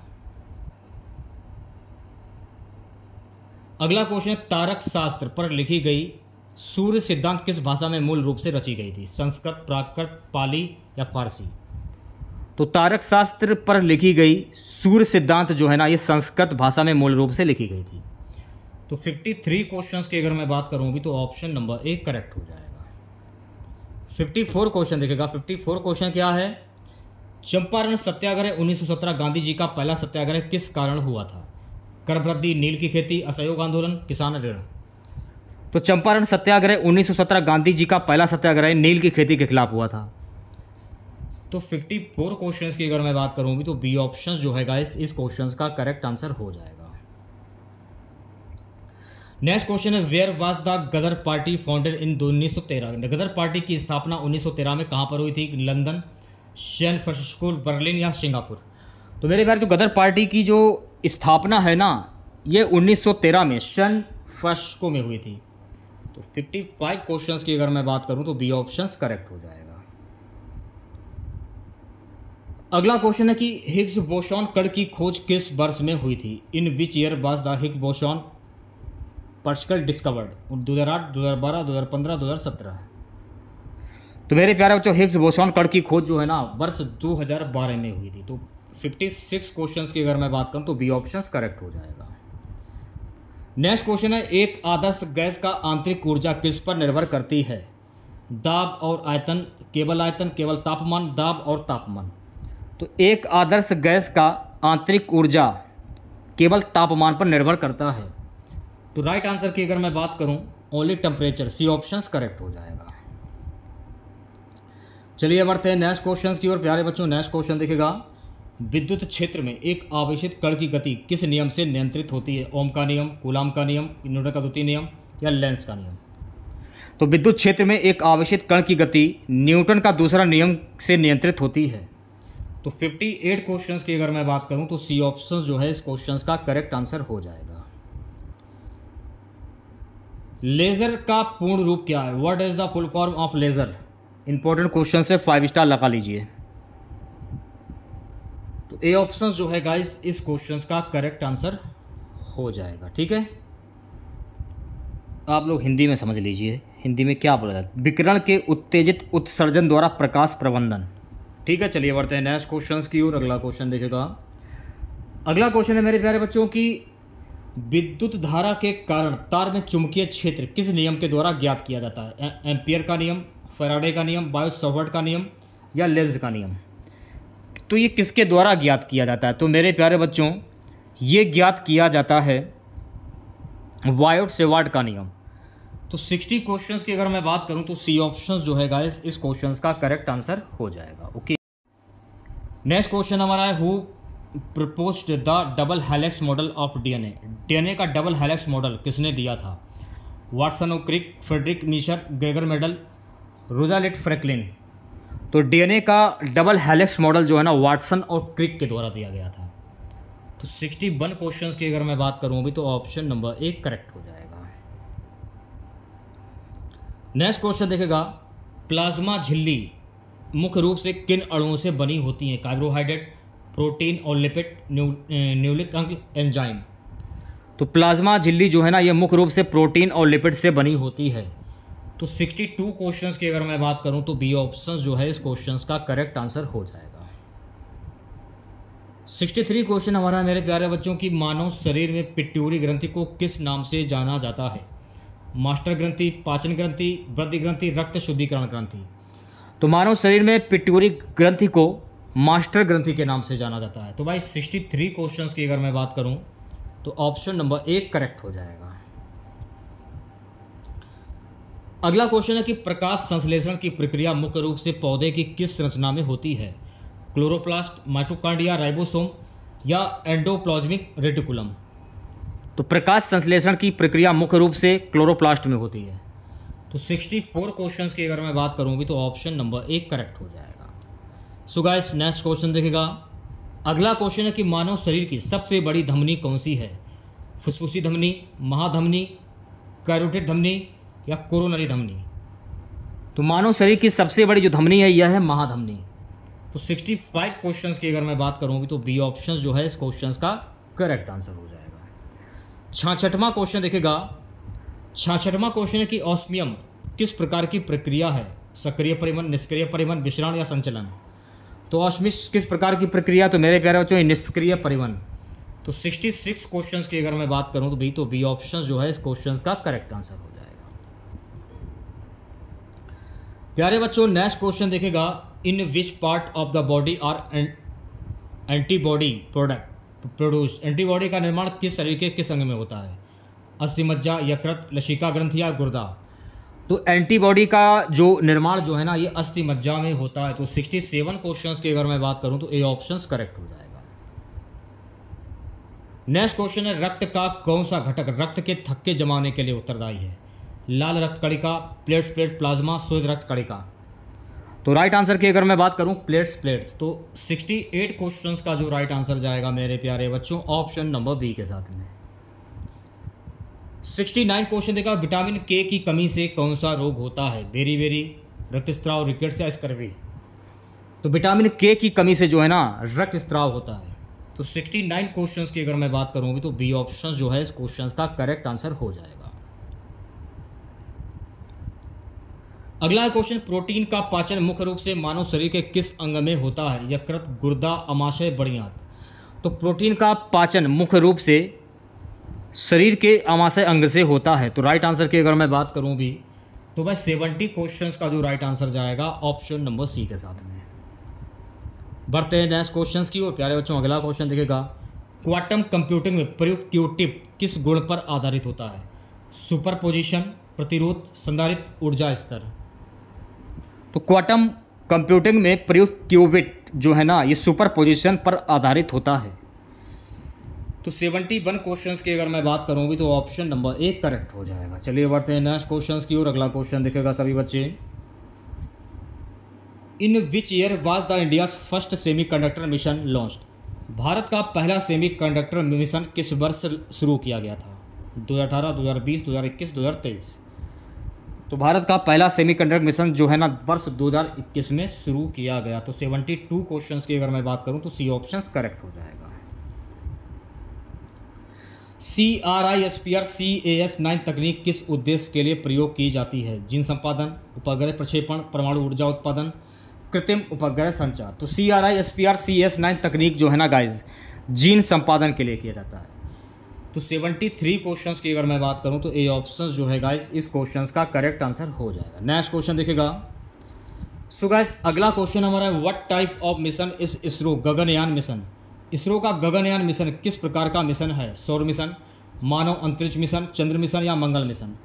अगला क्वेश्चन है, तारक शास्त्र पर लिखी गई सूर्य सिद्धांत किस भाषा में मूल रूप से रची गई थी? संस्कृत, प्राकृत, पाली या फारसी? तो तारक शास्त्र पर लिखी गई सूर्य सिद्धांत जो है ना, ये संस्कृत भाषा में मूल रूप से लिखी गई थी। तो 53 क्वेश्चंस की अगर मैं बात करूं भी तो ऑप्शन नंबर ए करेक्ट हो जाएगा। 54 क्वेश्चन देखेगा। 54 क्वेश्चन क्या है? चंपारण सत्याग्रह 1917 गांधी जी का पहला सत्याग्रह किस कारण हुआ था? कर वृद्धि, नील की खेती, असहयोग आंदोलन, किसान ऋण। तो चंपारण सत्याग्रह 1917 गांधी जी का पहला सत्याग्रह नील की खेती के खिलाफ हुआ था। तो 54 क्वेश्चंस की अगर मैं बात करूं भी तो बी ऑप्शन जो है गाइस इस क्वेश्चंस का करेक्ट आंसर हो जाएगा। नेक्स्ट क्वेश्चन है, where was the Ghadar party founded in 1913? Ghadar party की स्थापना 1913 में कहां पर हुई थी? लंदन, सैन फ्रांसिस्को, बर्लिन या सिंगापुर? तो मेरे प्यारे, तो गदर पार्टी की जो स्थापना है ना, ये 1913 में सैन फ्रांसिस्को में हुई थी। तो 55 क्वेश्चंस की अगर मैं बात करूं तो बी ऑप्शंस करेक्ट हो जाएगा। अगला क्वेश्चन है कि हिग्स बोसॉन कण की खोज किस वर्ष में हुई थी? In which year was the Higgs boson particle discovered? 2008, 2012, 2015, 2017? तो मेरे प्यारे बच्चों, हिग्स बोसॉन कण की खोज जो है ना वर्ष 2012 में हुई थी। तो 56 क्वेश्चंस की अगर मैं बात करूं तो बी ऑप्शंस करेक्ट हो जाएगा। नेक्स्ट क्वेश्चन है, एक आदर्श गैस का आंतरिक ऊर्जा किस पर निर्भर करती है? दाब और आयतन, केवल आयतन, केवल तापमान, दाब और तापमान? तो एक आदर्श गैस का आंतरिक ऊर्जा केवल तापमान पर निर्भर करता है। तो राइट आंसर की अगर मैं बात करूं ओनली टेम्परेचर, सी ऑप्शंस करेक्ट हो जाएगा। चलिए बढ़ते हैं नेक्स्ट क्वेश्चंस की ओर प्यारे बच्चों। नेक्स्ट क्वेश्चन देखेगा, विद्युत क्षेत्र में एक आवेशित कण की गति किस नियम से नियंत्रित होती है? ओम का नियम, कूलाम का नियम, न्यूटन का द्वितीय नियम या लेंस का नियम? तो विद्युत क्षेत्र में एक आवेशित कण की गति न्यूटन का दूसरा नियम से नियंत्रित होती है। तो 58 क्वेश्चंस की अगर मैं बात करूं तो सी ऑप्शन जो है इस क्वेश्चंस का करेक्ट आंसर हो जाएगा। लेजर का पूर्ण रूप क्या है? What is the full form of laser? Important question से 5 स्टार लगा लीजिए। तो ए ऑप्शन जो है गाइस इस क्वेश्चन का करेक्ट आंसर हो जाएगा। ठीक है, आप लोग हिंदी में समझ लीजिए, हिंदी में क्या बोला जाता है? विकिरण के उत्तेजित उत्सर्जन द्वारा प्रकाश प्रबंधन। ठीक है, चलिए बढ़ते हैं नेक्स्ट क्वेश्चन की ओर। अगला क्वेश्चन देखेगा। अगला क्वेश्चन है मेरे प्यारे बच्चों की, विद्युत धारा के कारण तार में चुंबकीय क्षेत्र किस नियम के द्वारा ज्ञात किया जाता है? एम्पियर का नियम, फैराडे का नियम, बायो-सावर्ट का नियम या लेंज का नियम? तो ये किसके द्वारा ज्ञात किया जाता है? तो मेरे प्यारे बच्चों ये ज्ञात किया जाता है बायो-सावर्ट का नियम। तो 60 क्वेश्चंस की अगर मैं बात करूं तो सी ऑप्शन जो है गाइस इस क्वेश्चंस का करेक्ट आंसर हो जाएगा। ओके, नेक्स्ट क्वेश्चन हमारा है, who proposed the double helix model of DNA? DNA का डबल हेलिक्स मॉडल किसने दिया था? वाटसन और क्रिक, फ्रेडरिक मीशर, ग्रेगर मेडल, रोजालिट फ्रैंकलिन? तो डीएनए का डबल हेलिक्स मॉडल जो है ना वाटसन और क्रिक के द्वारा दिया गया था। तो 61 क्वेश्चंस की अगर मैं बात करूं भी तो ऑप्शन नंबर 1 करेक्ट हो जाएगा। नेक्स्ट क्वेश्चन देखेगा, प्लाज्मा झिल्ली मुख्य रूप से किन अणुओं से बनी होती हैं? कार्बोहाइड्रेट, प्रोटीन और लिपिड, न्यूक्लिक अम्ल, एंजाइम? तो प्लाज्मा झिल्ली जो है ना ये मुख्य रूप से प्रोटीन और लिपिड से बनी होती है। तो 62 क्वेश्चंस की अगर मैं बात करूं तो बी ऑप्शन जो है इस क्वेश्चंस का करेक्ट आंसर हो जाएगा। 63 क्वेश्चन हमारा है मेरे प्यारे बच्चों की, मानव शरीर में पिट्यूरी ग्रंथि को किस नाम से जाना जाता है? मास्टर ग्रंथि, पाचन ग्रंथि, वृद्धि ग्रंथि, रक्त शुद्धिकरण ग्रंथि? तो मानव शरीर में पिट्यूरी ग्रंथि को मास्टर ग्रंथि के नाम से जाना जाता है। तो भाई 63 क्वेश्चंस की अगर मैं बात करूं तो ऑप्शन नंबर 1 करेक्ट हो जाएगा। अगला क्वेश्चन है कि प्रकाश संश्लेषण की प्रक्रिया मुख्य रूप से पौधे की किस संरचना में होती है? क्लोरोप्लास्ट, माइटोकॉन्ड्रिया, राइबोसोम या एंडोप्लाज्मिक रेटिकुलम? तो प्रकाश संश्लेषण की प्रक्रिया मुख्य रूप से क्लोरोप्लास्ट में होती है। तो 64 क्वेश्चंस की अगर मैं बात करूँ भी तो ऑप्शन नंबर 1 करेक्ट हो जाएगा। सो गाइस नेक्स्ट क्वेश्चन देखिएगा। अगला क्वेश्चन है कि मानव शरीर की सबसे बड़ी धमनी कौन सी है? फुसफुसी धमनी, महाधमनी, कैरोटिड धमनी या कोरोनरी धमनी? तो मानव शरीर की सबसे बड़ी जो धमनी है यह है महाधमनी। तो 65 क्वेश्चंस की अगर मैं बात करूँ तो बी ऑप्शन जो है इस क्वेश्चंस का करेक्ट आंसर हो जाएगा। 66वां क्वेश्चन देखिएगा। 66वां क्वेश्चन है कि ऑस्मियम किस प्रकार की प्रक्रिया है? सक्रिय परिवहन, निष्क्रिय परिवहन, विषाण या संचलन? तो ऑस्मिस किस प्रकार की प्रक्रिया? तो मेरे प्यारे बच्चों निष्क्रिय परिवहन। तो 66 क्वेश्चंस की अगर मैं बात करूं तो बी ऑप्शन जो है इस क्वेश्चंस का करेक्ट आंसर हो जाएगा। प्यारे बच्चों नेक्स्ट क्वेश्चन देखेगा। In which part of the body are antibody product produced? Antibody का निर्माण किस शरीर के किस अंग में होता है? अस्थिमज्जा, यकृत, लसिका ग्रंथि या गुर्दा? तो एंटीबॉडी का जो निर्माण जो है ना ये अस्थिमज्जा में होता है। तो 67 क्वेश्चंस की अगर मैं बात करूं तो ए ऑप्शन करेक्ट हो जाएगा। नेक्स्ट क्वेश्चन है रक्त का कौन सा घटक रक्त के थक्के जमाने के लिए उत्तरदायी है? लाल रक्त कणिका, प्लेट्स, प्लाज्मा, श्वेत रक्त कणिका? तो राइट आंसर की अगर मैं बात करूं प्लेट्स। तो 68 क्वेश्चंस का जो राइट आंसर जाएगा मेरे प्यारे बच्चों ऑप्शन नंबर बी के साथ में। 69 क्वेश्चन देखा। विटामिन के की कमी से कौन सा रोग होता है? बेरी, रक्तस्राव, रिकेट्स या स्कर्वी? तो विटामिन के की कमी से जो है ना रक्तस्राव होता है। तो 69 क्वेश्चंस की अगर मैं बात करूँ तो बी ऑप्शन जो है इस क्वेश्चन का करेक्ट आंसर हो जाएगा। अगला क्वेश्चन प्रोटीन का पाचन मुख्य रूप से मानव शरीर के किस अंग में होता है? यकृत, गुर्दा, अमाशय, बड़ियात? तो प्रोटीन का पाचन मुख्य रूप से शरीर के अमाशय अंग से होता है। तो राइट आंसर की अगर मैं बात करूं भी तो भाई 70 क्वेश्चंस का जो राइट आंसर जाएगा ऑप्शन नंबर सी के साथ में। बढ़ते हैं नेक्स्ट क्वेश्चंस की और प्यारे बच्चों अगला क्वेश्चन देखेगा। क्वांटम कंप्यूटिंग में प्रयुक्त क्यू टिप किस गुण पर आधारित होता है? सुपरपोजिशन, प्रतिरोध, संधारित्र, ऊर्जा स्तर? तो क्वांटम कंप्यूटिंग में प्रयुक्त क्यूबिट जो है ना ये सुपरपोजिशन पर आधारित होता है। तो 71 क्वेश्चंस की अगर मैं बात करूँ भी तो ऑप्शन नंबर 1 करेक्ट हो जाएगा। चलिए बढ़ते हैं नेक्स्ट क्वेश्चंस की और अगला क्वेश्चन देखेगा सभी बच्चे। In which year was the India first semiconductor mission launched? Bharat का पहला सेमीकंडक्टर मिशन किस वर्ष शुरू किया गया था? 2018, 2020, 2021, 2023? तो भारत का पहला सेमीकंडक्टर मिशन जो है ना वर्ष 2021 में शुरू किया गया। तो 72 क्वेश्चंस की अगर मैं बात करूं तो सी ऑप्शन करेक्ट हो जाएगा। CRISPR CAS 9 तकनीक किस उद्देश्य के लिए प्रयोग की जाती है? जीन संपादन, उपग्रह प्रक्षेपण, परमाणु ऊर्जा उत्पादन, कृत्रिम उपग्रह संचार? तो CRISPR CAS 9 तकनीक जो है ना गाइज जीन संपादन के लिए किया जाता है। तो 73 क्वेश्चंस की अगर मैं बात करूं तो ए ऑप्शन जो है गाइस इस क्वेश्चंस का करेक्ट आंसर हो जाएगा। नेक्स्ट क्वेश्चन देखिएगा। सो गाइस अगला क्वेश्चन हमारा है what type of mission is ISRO Gaganyaan mission? ISRO का गगनयान मिशन किस प्रकार का मिशन है? सौर मिशन, मानव अंतरिक्ष मिशन, चंद्र मिशन या मंगल मिशन?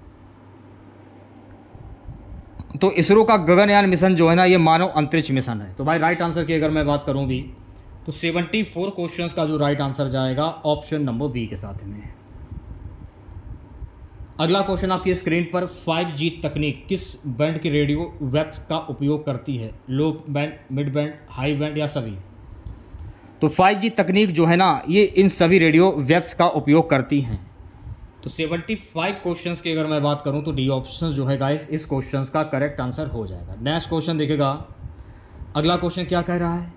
तो इसरो का गगनयान मिशन जो है ना ये मानव अंतरिक्ष मिशन है। तो भाई राइट आंसर की अगर मैं बात करूं भी तो 74 क्वेश्चंस का जो राइट आंसर जाएगा ऑप्शन नंबर बी के साथ में। अगला क्वेश्चन आपकी स्क्रीन पर 5G तकनीक किस बैंड की रेडियो वेव्स का उपयोग करती है? लो band, mid band, high band या सभी? तो 5G तकनीक जो है ना ये इन सभी रेडियो वेव्स का उपयोग करती हैं। तो 75 क्वेश्चंस की अगर मैं बात करूं तो डी ऑप्शन जो है गाइस इस क्वेश्चंस का करेक्ट आंसर हो जाएगा। नेक्स्ट क्वेश्चन देखेगा। अगला क्वेश्चन क्या कह रहा है?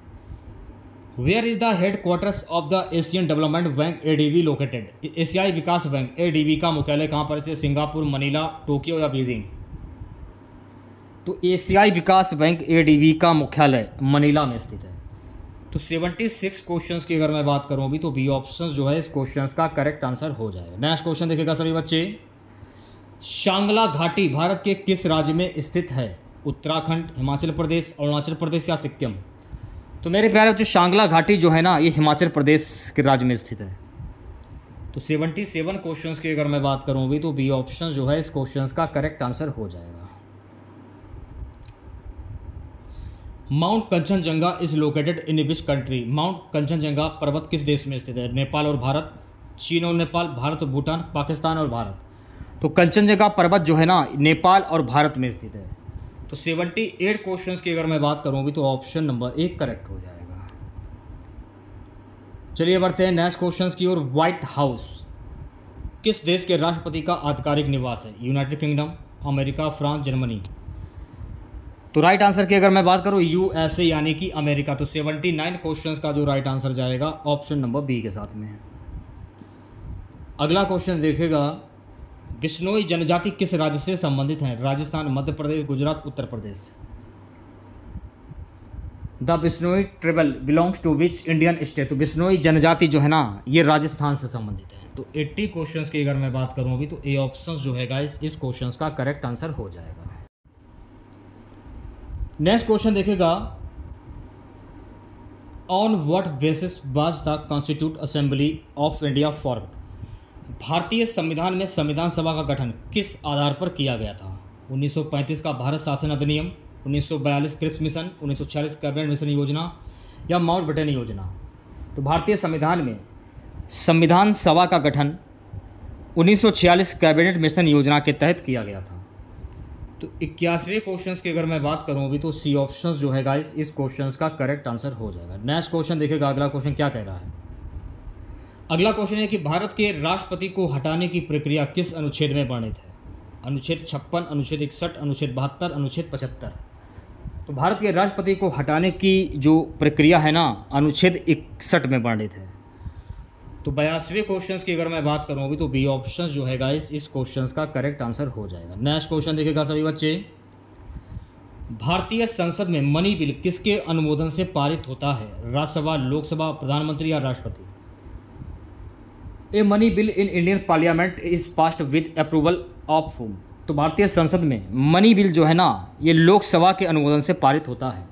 Where is the headquarters of the Asian Development Bank ADB located? एशियाई विकास बैंक ADB का मुख्यालय कहाँ पर है? सिंगापुर, मनीला, टोक्यो या बीजिंग? तो एशियाई विकास बैंक ADB का मुख्यालय मनीला में स्थित है। तो 76 क्वेश्चंस की अगर मैं बात करूं भी तो बी ऑप्शन जो है इस क्वेश्चंस का करेक्ट आंसर हो जाएगा। नेक्स्ट क्वेश्चन देखेगा सभी बच्चे। सांगला घाटी भारत के किस राज्य में स्थित है? उत्तराखंड, हिमाचल प्रदेश, अरुणाचल प्रदेश या सिक्किम? तो मेरे प्यारे बच्चों सांगला घाटी जो है ना ये हिमाचल प्रदेश के राज्य में स्थित है। तो 77 क्वेश्चंस की अगर मैं बात करूं भी तो बी ऑप्शन जो है इस क्वेश्चंस का करेक्ट आंसर हो जाएगा। Mount Kanchenjunga is located in which country? Mount Kanchenjunga पर्वत किस देश में स्थित है? नेपाल और भारत, चीन और नेपाल, भारत और भूटान, पाकिस्तान और भारत? तो कंचनजंगा पर्वत जो है ना नेपाल और भारत में स्थित है। तो 78 क्वेश्चंस की अगर मैं बात करूँ अभी तो ऑप्शन नंबर 1 करेक्ट हो जाएगा। चलिए बढ़ते हैं नेक्स्ट क्वेश्चंस की ओर। व्हाइट हाउस किस देश के राष्ट्रपति का आधिकारिक निवास है? United kingdom, America, France, Germany. तो राइट आंसर की अगर मैं बात करूं यूएसए यानी कि अमेरिका। तो 79 क्वेश्चंस का जो राइट आंसर जाएगा ऑप्शन नंबर बी के साथ में है। अगला क्वेश्चन देखिएगा, बिश्नोई जनजाति किस राज्य से संबंधित है? Rajasthan, Madhya Pradesh, Gujarat, Uttar Pradesh. The Bishnoi tribal belongs to which Indian state? तो बिश्नोई जनजाति जो है ना ये राजस्थान से संबंधित है। तो 80 क्वेश्चंस की अगर मैं बात करूं अभी तो ए ऑप्शन जो है गाइस इस क्वेश्चंस का करेक्ट आंसर हो जाएगा। नेक्स्ट क्वेश्चन देखिएगा, on what basis was the constitute assembly of India formed? भारतीय संविधान में संविधान सभा का गठन किस आधार पर किया गया था? 1935 का भारत शासन अधिनियम, 1942 क्रिप्स मिशन, 1946 कैबिनेट मिशन योजना या माउंटबेटन योजना। तो भारतीय संविधान में संविधान सभा का गठन 1946 कैबिनेट मिशन योजना के तहत किया गया था। तो 81वें क्वेश्चन की अगर मैं बात करूं अभी तो सी ऑप्शन जो है गाइस इस क्वेश्चन का करेक्ट आंसर हो जाएगा। नेक्स्ट क्वेश्चन देखिएगा, अगला क्वेश्चन क्या कह रहा है। अगला क्वेश्चन है कि भारत के राष्ट्रपति को हटाने की प्रक्रिया किस अनुच्छेद में वर्णित है? अनुच्छेद 56, अनुच्छेद 61, अनुच्छेद 72, अनुच्छेद 75। तो भारत के राष्ट्रपति को हटाने की जो प्रक्रिया है ना अनुच्छेद 61 में वर्णित है। तो 82वें क्वेश्चन की अगर मैं बात करूं अभी तो बी ऑप्शन जो है गाइस इस क्वेश्चन का करेक्ट आंसर हो जाएगा। नेक्स्ट क्वेश्चन देखिएगा सभी बच्चे, भारतीय संसद में मनी बिल किसके अनुमोदन से पारित होता है? राज्यसभा, लोकसभा, प्रधानमंत्री या राष्ट्रपति। A money bill in Indian parliament is passed with approval of home? तो भारतीय संसद में मनी बिल जो है ना ये लोकसभा के अनुमोदन से पारित होता है।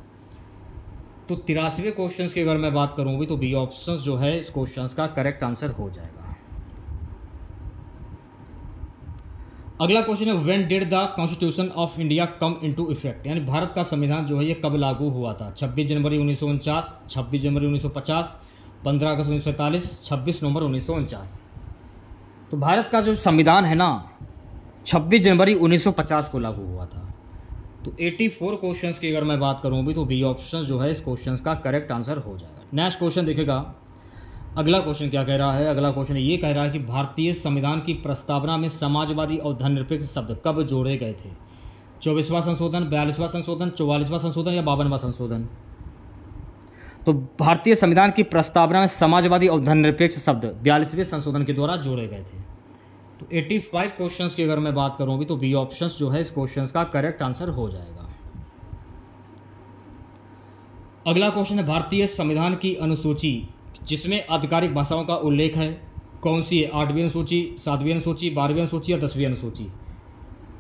तो 83वें क्वेश्चन की अगर मैं बात करूँ तो बी ऑप्शन जो है इस क्वेश्चन का करेक्ट आंसर हो जाएगा। अगला क्वेश्चन है, when did the constitution of India come into effect? यानी भारत का संविधान जो है ये कब लागू हुआ था? 26 जनवरी 1949, 26 जनवरी 1950, 15 अगस्त 1947, 26 नवंबर 1949। तो भारत का जो संविधान है ना 26 जनवरी 1950 को लागू हुआ था। तो 84 क्वेश्चंस की अगर मैं बात करूं भी तो बी ऑप्शन जो है इस क्वेश्चंस का करेक्ट आंसर हो जाएगा। नेक्स्ट क्वेश्चन देखिएगा, अगला क्वेश्चन क्या कह रहा है। अगला क्वेश्चन ये कह रहा है कि भारतीय संविधान की प्रस्तावना में समाजवादी और धर्मनिरपेक्ष शब्द कब जोड़े गए थे? 24वां संशोधन, 42वां संशोधन, 44वां संशोधन या 52वां संशोधन। तो भारतीय संविधान की प्रस्तावना में समाजवादी और धर्मनिरपेक्ष शब्द 42वें संशोधन के द्वारा जोड़े गए थे। तो 85 क्वेश्चंस की अगर मैं बात करूं अभी तो बी ऑप्शंस जो है इस क्वेश्चंस का करेक्ट आंसर हो जाएगा। अगला क्वेश्चन है, भारतीय संविधान की अनुसूची जिसमें आधिकारिक भाषाओं का उल्लेख है कौन सी है? 8वीं अनुसूची, 7वीं अनुसूची, 12वीं अनुसूची या 10वीं अनुसूची।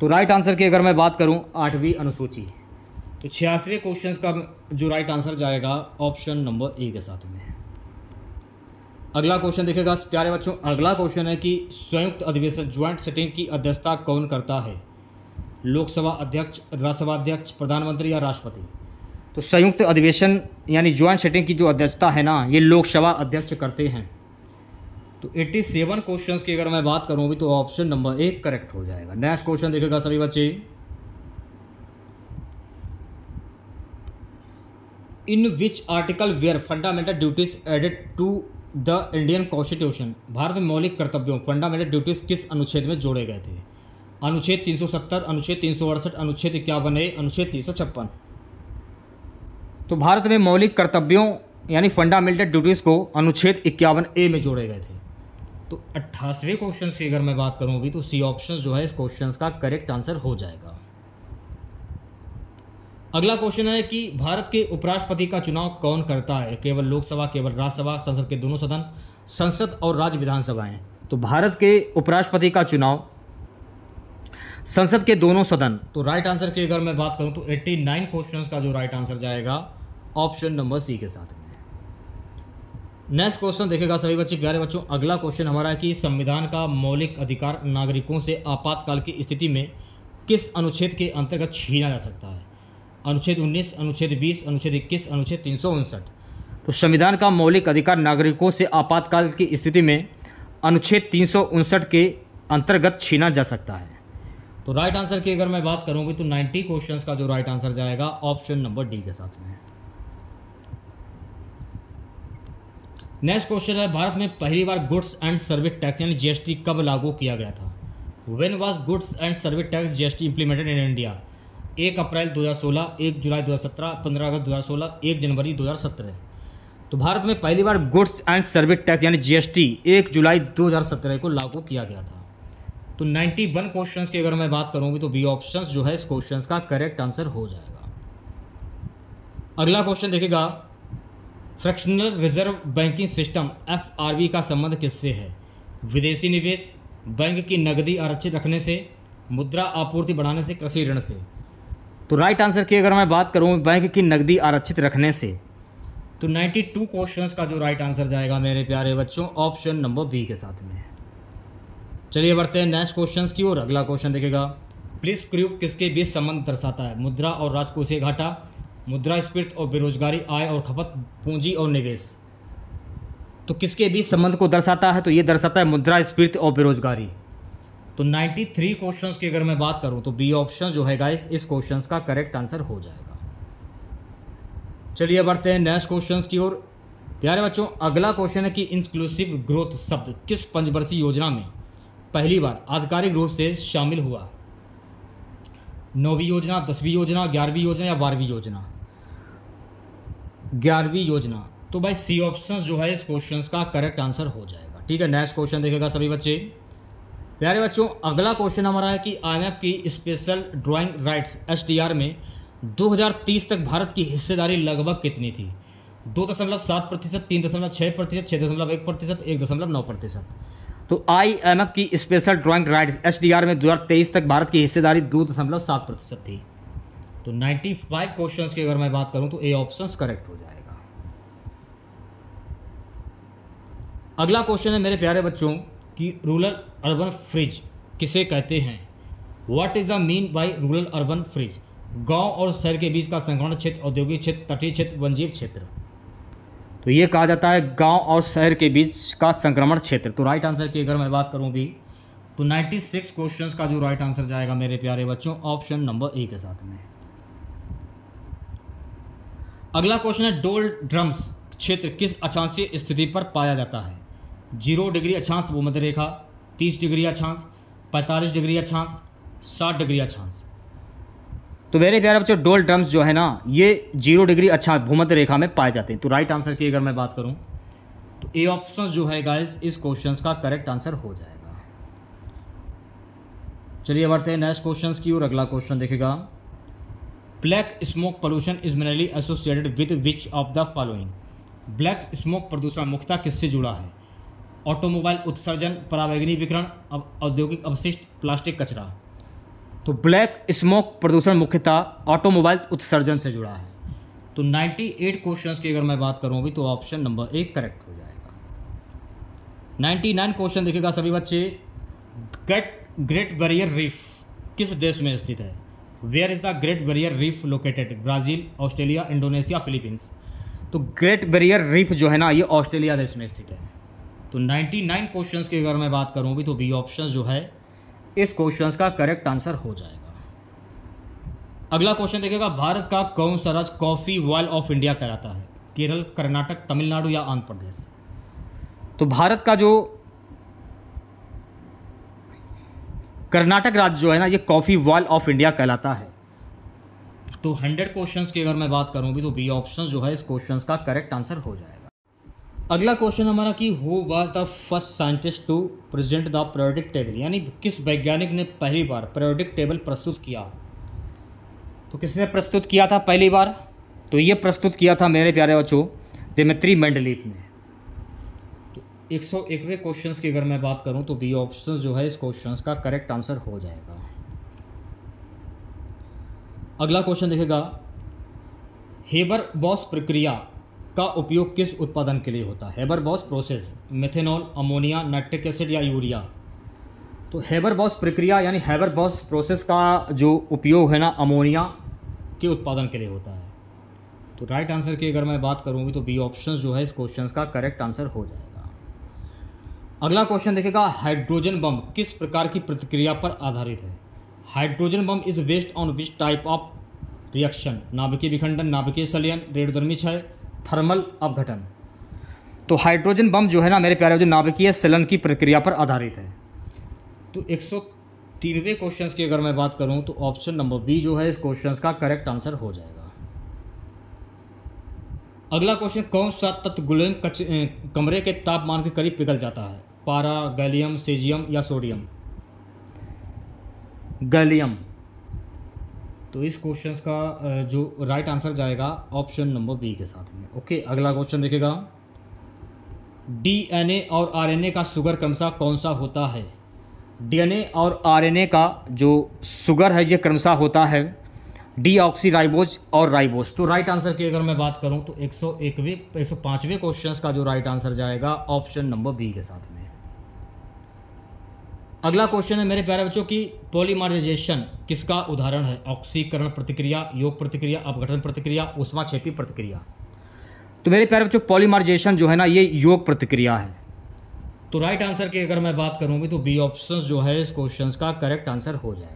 तो राइट आंसर की अगर मैं बात करूं 8वीं अनुसूची। तो 86वें क्वेश्चन का जो राइट आंसर जाएगा ऑप्शन नंबर ए के साथ में। अगला क्वेश्चन देखेगा प्यारे बच्चों, अगला क्वेश्चन है कि संयुक्त अधिवेशन ज्वाइंट सिटिंग की अध्यक्षता कौन करता है? लोकसभा अध्यक्ष, राज्यसभा अध्यक्ष, प्रधानमंत्री या राष्ट्रपति। तो संयुक्त अधिवेशन यानी ज्वाइंट सिटिंग की जो अध्यक्षता है ना ये लोकसभा अध्यक्ष करते हैं। तो 87 क्वेश्चंस की अगर मैं बात करूं भी तो ऑप्शन नंबर 1 करेक्ट हो जाएगा। नेक्स्ट क्वेश्चन देखेगा सभी बच्चे, in which article were fundamental duties added to the Indian constitution? Bharat में मौलिक कर्तव्यों फंडामेंटल ड्यूटीज किस अनुच्छेद में जोड़े गए थे? अनुच्छेद 370, अनुच्छेद 368, अनुच्छेद 51A, अनुच्छेद 356। तो भारत में मौलिक कर्तव्यों यानी फंडामेंटल ड्यूटीज़ को अनुच्छेद 51A में जोड़े गए थे। तो 88वें क्वेश्चन की अगर मैं बात करूं भी तो सी ऑप्शन जो है इस क्वेश्चन का करेक्ट आंसर हो जाएगा। अगला क्वेश्चन है कि भारत के उपराष्ट्रपति का चुनाव कौन करता है? केवल लोकसभा, केवल राज्यसभा, संसद के दोनों सदन, संसद और राज्य विधानसभाएं। तो भारत के उपराष्ट्रपति का चुनाव संसद के दोनों सदन। तो राइट आंसर की अगर मैं बात करूं तो 89 क्वेश्चंस का जो राइट आंसर जाएगा ऑप्शन नंबर सी के साथ में। नेक्स्ट क्वेश्चन देखेगा सभी बच्चे प्यारे बच्चों, अगला क्वेश्चन हमारा है कि संविधान का मौलिक अधिकार नागरिकों से आपातकाल की स्थिति में किस अनुच्छेद के अंतर्गत छीना जा सकता है? अनुच्छेद 19, अनुच्छेद 20, अनुच्छेद 21, अनुच्छेद 359। तो संविधान का मौलिक अधिकार नागरिकों से आपातकाल की स्थिति में अनुच्छेद 359 के अंतर्गत छीना जा सकता है। तो राइट आंसर की अगर मैं बात करूँ भी तो 90 क्वेश्चंस का जो राइट आंसर जाएगा ऑप्शन नंबर डी के साथ में। नेक्स्ट क्वेश्चन है, भारत में पहली बार गुड्स एंड सर्विस टैक्स यानी जीएसटी कब लागू किया गया था? When was goods and service tax GST implemented in India? 1 अप्रैल 2016, 1 जुलाई 2017, 15 अगस्त 2016, 1 जनवरी 2017। तो भारत में पहली बार गुड्स एंड सर्विस टैक्स यानी जीएसटी 1 जुलाई 2017 को लागू किया गया था। तो 91 क्वेश्चंस की अगर मैं बात करूँ तो बी ऑप्शन जो है इस क्वेश्चंस का करेक्ट आंसर हो जाएगा। अगला क्वेश्चन देखिएगा, fractional reserve banking system FRB का संबंध किससे है? विदेशी निवेश, बैंक की नकदी आरक्षित रखने से, मुद्रा आपूर्ति बढ़ाने से, कृषि ऋण से। तो राइट आंसर की अगर मैं बात करूं बैंक की नकदी आरक्षित रखने से, तो 92 क्वेश्चंस का जो राइट आंसर जाएगा मेरे प्यारे बच्चों ऑप्शन नंबर बी के साथ में। चलिए बढ़ते हैं नेक्स्ट क्वेश्चंस की ओर। अगला क्वेश्चन देखिएगा, प्लीज क्रूप किसके बीच संबंध दर्शाता है? मुद्रा और राजकोषीय घाटा, मुद्रास्फीति और बेरोजगारी, आय और खपत, पूंजी और निवेश। तो किसके बीच संबंध को दर्शाता है? तो ये दर्शाता है मुद्रास्फीति और बेरोजगारी। तो 93 क्वेश्चंस की अगर मैं बात करूं तो बी ऑप्शन जो है गाइस इस क्वेश्चंस का करेक्ट आंसर हो जाएगा। चलिए बढ़ते हैं नेक्स्ट क्वेश्चंस की ओर। प्यारे बच्चों अगला क्वेश्चन है कि इंक्लूसिव ग्रोथ शब्द किस पंचवर्षीय योजना में पहली बार आधिकारिक रूप से शामिल हुआ? 9वीं योजना, 10वीं योजना, 11वीं योजना या 12वीं योजना? 11वीं योजना। तो भाई सी ऑप्शन जो है इस क्वेश्चन का करेक्ट आंसर हो जाएगा। ठीक है, नेक्स्ट क्वेश्चन देखेगा सभी बच्चे। प्यारे बच्चों अगला क्वेश्चन हमारा है कि आईएमएफ की स्पेशल ड्राइंग राइट्स एसडीआर में 2030 तक भारत की हिस्सेदारी लगभग कितनी थी? 2.7%, 3.6%, 6.1%, 1.9%। तो आईएमएफ की स्पेशल ड्राइंग राइट्स एसडीआर में 2023 तक भारत की हिस्सेदारी 2.7% थी। तो 95 क्वेश्चंस की अगर मैं बात करूं तो ए ऑप्शन करेक्ट हो जाएगा। अगला क्वेश्चन है मेरे प्यारे बच्चों कि रूरल अर्बन फ्रिज किसे कहते हैं? What is the mean by rural urban fridge? गांव और शहर के बीच का संक्रमण क्षेत्र, औद्योगिक क्षेत्र, तटीय क्षेत्र, वनजीव क्षेत्र। तो ये कहा जाता है गांव और शहर के बीच का संक्रमण क्षेत्र। तो राइट आंसर की अगर मैं बात करूं भी तो 96 क्वेश्चंस का जो राइट आंसर जाएगा मेरे प्यारे बच्चों ऑप्शन नंबर ए के साथ में। अगला क्वेश्चन है डोल ड्रम्स क्षेत्र किस अक्षांशीय स्थिति पर पाया जाता है? 0 डिग्री अक्षांश भूमध्य रेखा, 30 डिग्री अक्षांश, 45 डिग्री अक्षांश, 60 डिग्री अक्षांश। तो मेरे प्यारे बच्चों डोल ड्रम्स जो है ना ये 0 डिग्री अक्षांश भूमध्य रेखा में पाए जाते हैं। तो राइट आंसर की अगर मैं बात करूं तो ए ऑप्शन जो है गाइस इस क्वेश्चन का करेक्ट आंसर हो जाएगा। चलिए बढ़ते हैं नेक्स्ट क्वेश्चन की और अगला क्वेश्चन देखेगा, black smoke pollution is mainly associated with which of the following? Black smoke प्रदूषण मुख्यतः किससे जुड़ा है? ऑटोमोबाइल उत्सर्जन, पराबैंगनी विकिरण, औद्योगिक अपशिष्ट, प्लास्टिक कचरा। तो ब्लैक स्मोक प्रदूषण मुख्यतः ऑटोमोबाइल उत्सर्जन से जुड़ा है। तो 98 क्वेश्चंस की अगर मैं बात करूं भी तो ऑप्शन नंबर 1 करेक्ट हो जाएगा। 99 क्वेश्चन देखिएगा सभी बच्चे, ग्रेट बैरियर रीफ किस देश में स्थित है? Where is the Great Barrier Reef located? Brazil, Australia, Indonesia, Philippines. तो ग्रेट बैरियर रीफ जो है ना ये ऑस्ट्रेलिया देश में स्थित है। तो 99 क्वेश्चंस की अगर मैं बात करूं भी तो बी ऑप्शन जो है इस क्वेश्चंस का करेक्ट आंसर हो जाएगा। अगला क्वेश्चन देखिएगा, भारत का कौन सा राज्य कॉफी वॉल ऑफ इंडिया कहलाता है? केरल, कर्नाटक, तमिलनाडु या आंध्र प्रदेश? तो भारत का जो कर्नाटक राज्य जो है ना ये कॉफी वॉल ऑफ इंडिया कहलाता है। तो 100 क्वेश्चंस की अगर मैं बात करूं भी तो बी ऑप्शन जो है इस क्वेश्चंस का करेक्ट आंसर हो जाएगा। अगला क्वेश्चन हमारा कि who was the first scientist to present the periodic table, यानी किस वैज्ञानिक ने पहली बार पीरियोडिक टेबल प्रस्तुत किया? तो किसने प्रस्तुत किया था पहली बार? तो ये प्रस्तुत किया था मेरे प्यारे बच्चों दिमित्री मेंडलीफ ने। तो 101वें क्वेश्चन की अगर मैं बात करूं तो बी ऑप्शन जो है इस क्वेश्चन का करेक्ट आंसर हो जाएगा। अगला क्वेश्चन देखेगा, हेबर बॉस प्रक्रिया का उपयोग किस उत्पादन के लिए होता है? Haber Bosch process, methanol, ammonia, nitric acid या यूरिया? तो हेबर बॉस प्रक्रिया यानी हेबर बॉस प्रोसेस का जो उपयोग है ना अमोनिया के उत्पादन के लिए होता है। तो राइट आंसर की अगर मैं बात करूँ तो बी ऑप्शन जो है इस क्वेश्चन का करेक्ट आंसर हो जाएगा। अगला क्वेश्चन देखिएगा, हाइड्रोजन बम किस प्रकार की प्रतिक्रिया पर आधारित है? Hydrogen bomb is based on which type of reaction? नाभिकीय विखंडन, नाभिकीय संलयन, रेडियोधर्मी क्षय, थर्मल अपघटन। तो हाइड्रोजन बम जो है ना मेरे प्यारे, जो नाभिकीय संलयन की प्रक्रिया पर आधारित है। तो 103वें क्वेश्चन की अगर मैं बात करूं तो ऑप्शन नंबर बी जो है इस क्वेश्चन का करेक्ट आंसर हो जाएगा। अगला क्वेश्चन, कौन सा तत्व गुलेम कमरे के तापमान के करीब पिघल जाता है? पारा, गैलियम, सेजियम या सोडियम? गैलियम। तो इस क्वेश्चन का जो राइट आंसर जाएगा ऑप्शन नंबर बी के साथ में। ओके, अगला क्वेश्चन देखिएगा, डीएनए और आरएनए का शुगर क्रमशः कौन सा होता है? डीएनए और आरएनए का जो शुगर है ये क्रमशः होता है डीऑक्सीराइबोज और राइबोज। तो राइट आंसर की अगर मैं बात करूं तो 105वें क्वेश्चन का जो राइट आंसर जाएगा ऑप्शन नंबर बी के साथ में। अगला क्वेश्चन है मेरे प्यारे बच्चों की, पॉलीमराइजेशन किसका उदाहरण है? ऑक्सीकरण प्रतिक्रिया, योग प्रतिक्रिया, अपघटन प्रतिक्रिया, ऊष्माक्षेपी प्रतिक्रिया। तो मेरे प्यारे बच्चों, पॉलीमराइजेशन जो है ना ये योग प्रतिक्रिया है। तो राइट आंसर की अगर मैं बात करूंगी तो बी ऑप्शन जो है इस क्वेश्चन का करेक्ट आंसर हो जाएगा।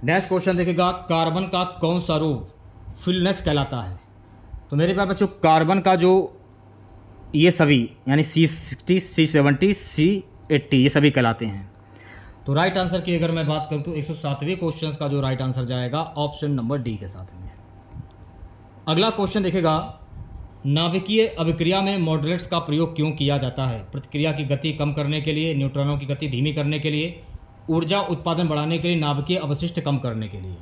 नेक्स्ट क्वेश्चन देखिएगा, कार्बन का कौन सा रूप फिलनेस कहलाता है? तो मेरे प्यारे बच्चों, कार्बन का जो ये सभी यानी C60, C70, C80 ये सभी कहलाते हैं। तो राइट आंसर की अगर मैं बात करूं तो 107वें क्वेश्चन का जो राइट आंसर जाएगा ऑप्शन नंबर डी के साथ में। अगला क्वेश्चन देखिएगा, नाभिकीय अभिक्रिया में मॉडरेट्स का प्रयोग क्यों किया जाता है? प्रतिक्रिया की गति कम करने के लिए, न्यूट्रॉनों की गति धीमी करने के लिए, ऊर्जा उत्पादन बढ़ाने के लिए, नाभिकीय अवशिष्ट कम करने के लिए।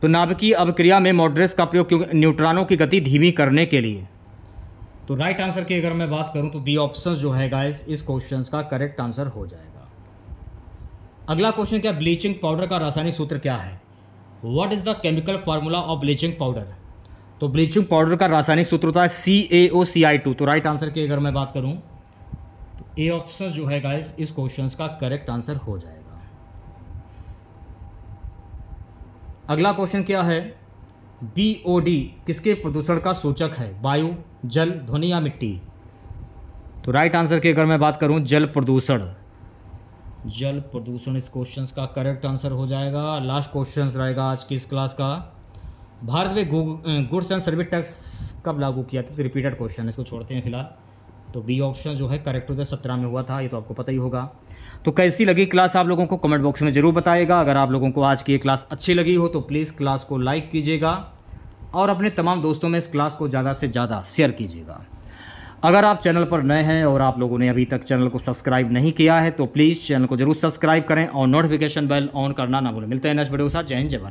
तो नाभिकीय अभिक्रिया में मॉडरेट्स का प्रयोग क्यों? न्यूट्रॉनों की गति धीमी करने के लिए। तो राइट आंसर की अगर मैं बात करूं तो बी ऑप्शन जो है गाइस इस क्वेश्चन का करेक्ट आंसर हो जाएगा। अगला क्वेश्चन क्या, ब्लीचिंग पाउडर का रासायनिक सूत्र क्या है? What is the chemical formula of bleaching powder? तो ब्लीचिंग पाउडर का रासायनिक सूत्र होता है CaOCl2। तो राइट आंसर की अगर मैं बात करूं तो ए ऑप्शन जो है गाइस इस क्वेश्चन का करेक्ट आंसर हो जाएगा। अगला क्वेश्चन क्या है, BOD किसके प्रदूषण का सूचक है? वायु, जल, ध्वनि या मिट्टी? तो राइट आंसर की अगर मैं बात करूं जल प्रदूषण। जल प्रदूषण इस क्वेश्चन का करेक्ट आंसर हो जाएगा। लास्ट क्वेश्चन रहेगा आज की इस क्लास का, भारत में गुड्स एंड सर्विस टैक्स कब लागू किया था? तो रिपीटेड क्वेश्चन, इसको छोड़ते हैं फिलहाल। तो बी ऑप्शन जो है करेक्ट 2017 में हुआ था, ये तो आपको पता ही होगा। तो कैसी लगी क्लास आप लोगों को कमेंट बॉक्स में ज़रूर बताइएगा। अगर आप लोगों को आज की ये क्लास अच्छी लगी हो तो प्लीज़ क्लास को लाइक कीजिएगा और अपने तमाम दोस्तों में इस क्लास को ज़्यादा से ज़्यादा शेयर कीजिएगा। अगर आप चैनल पर नए हैं और आप लोगों ने अभी तक चैनल को सब्सक्राइब नहीं किया है तो प्लीज़ चैनल को जरूर सब्सक्राइब करें और नोटिफिकेशन बेल ऑन करना ना भूलें। मिलते हैं नेक्स्ट वीडियो के साथ। जय हिंद, जय भारत।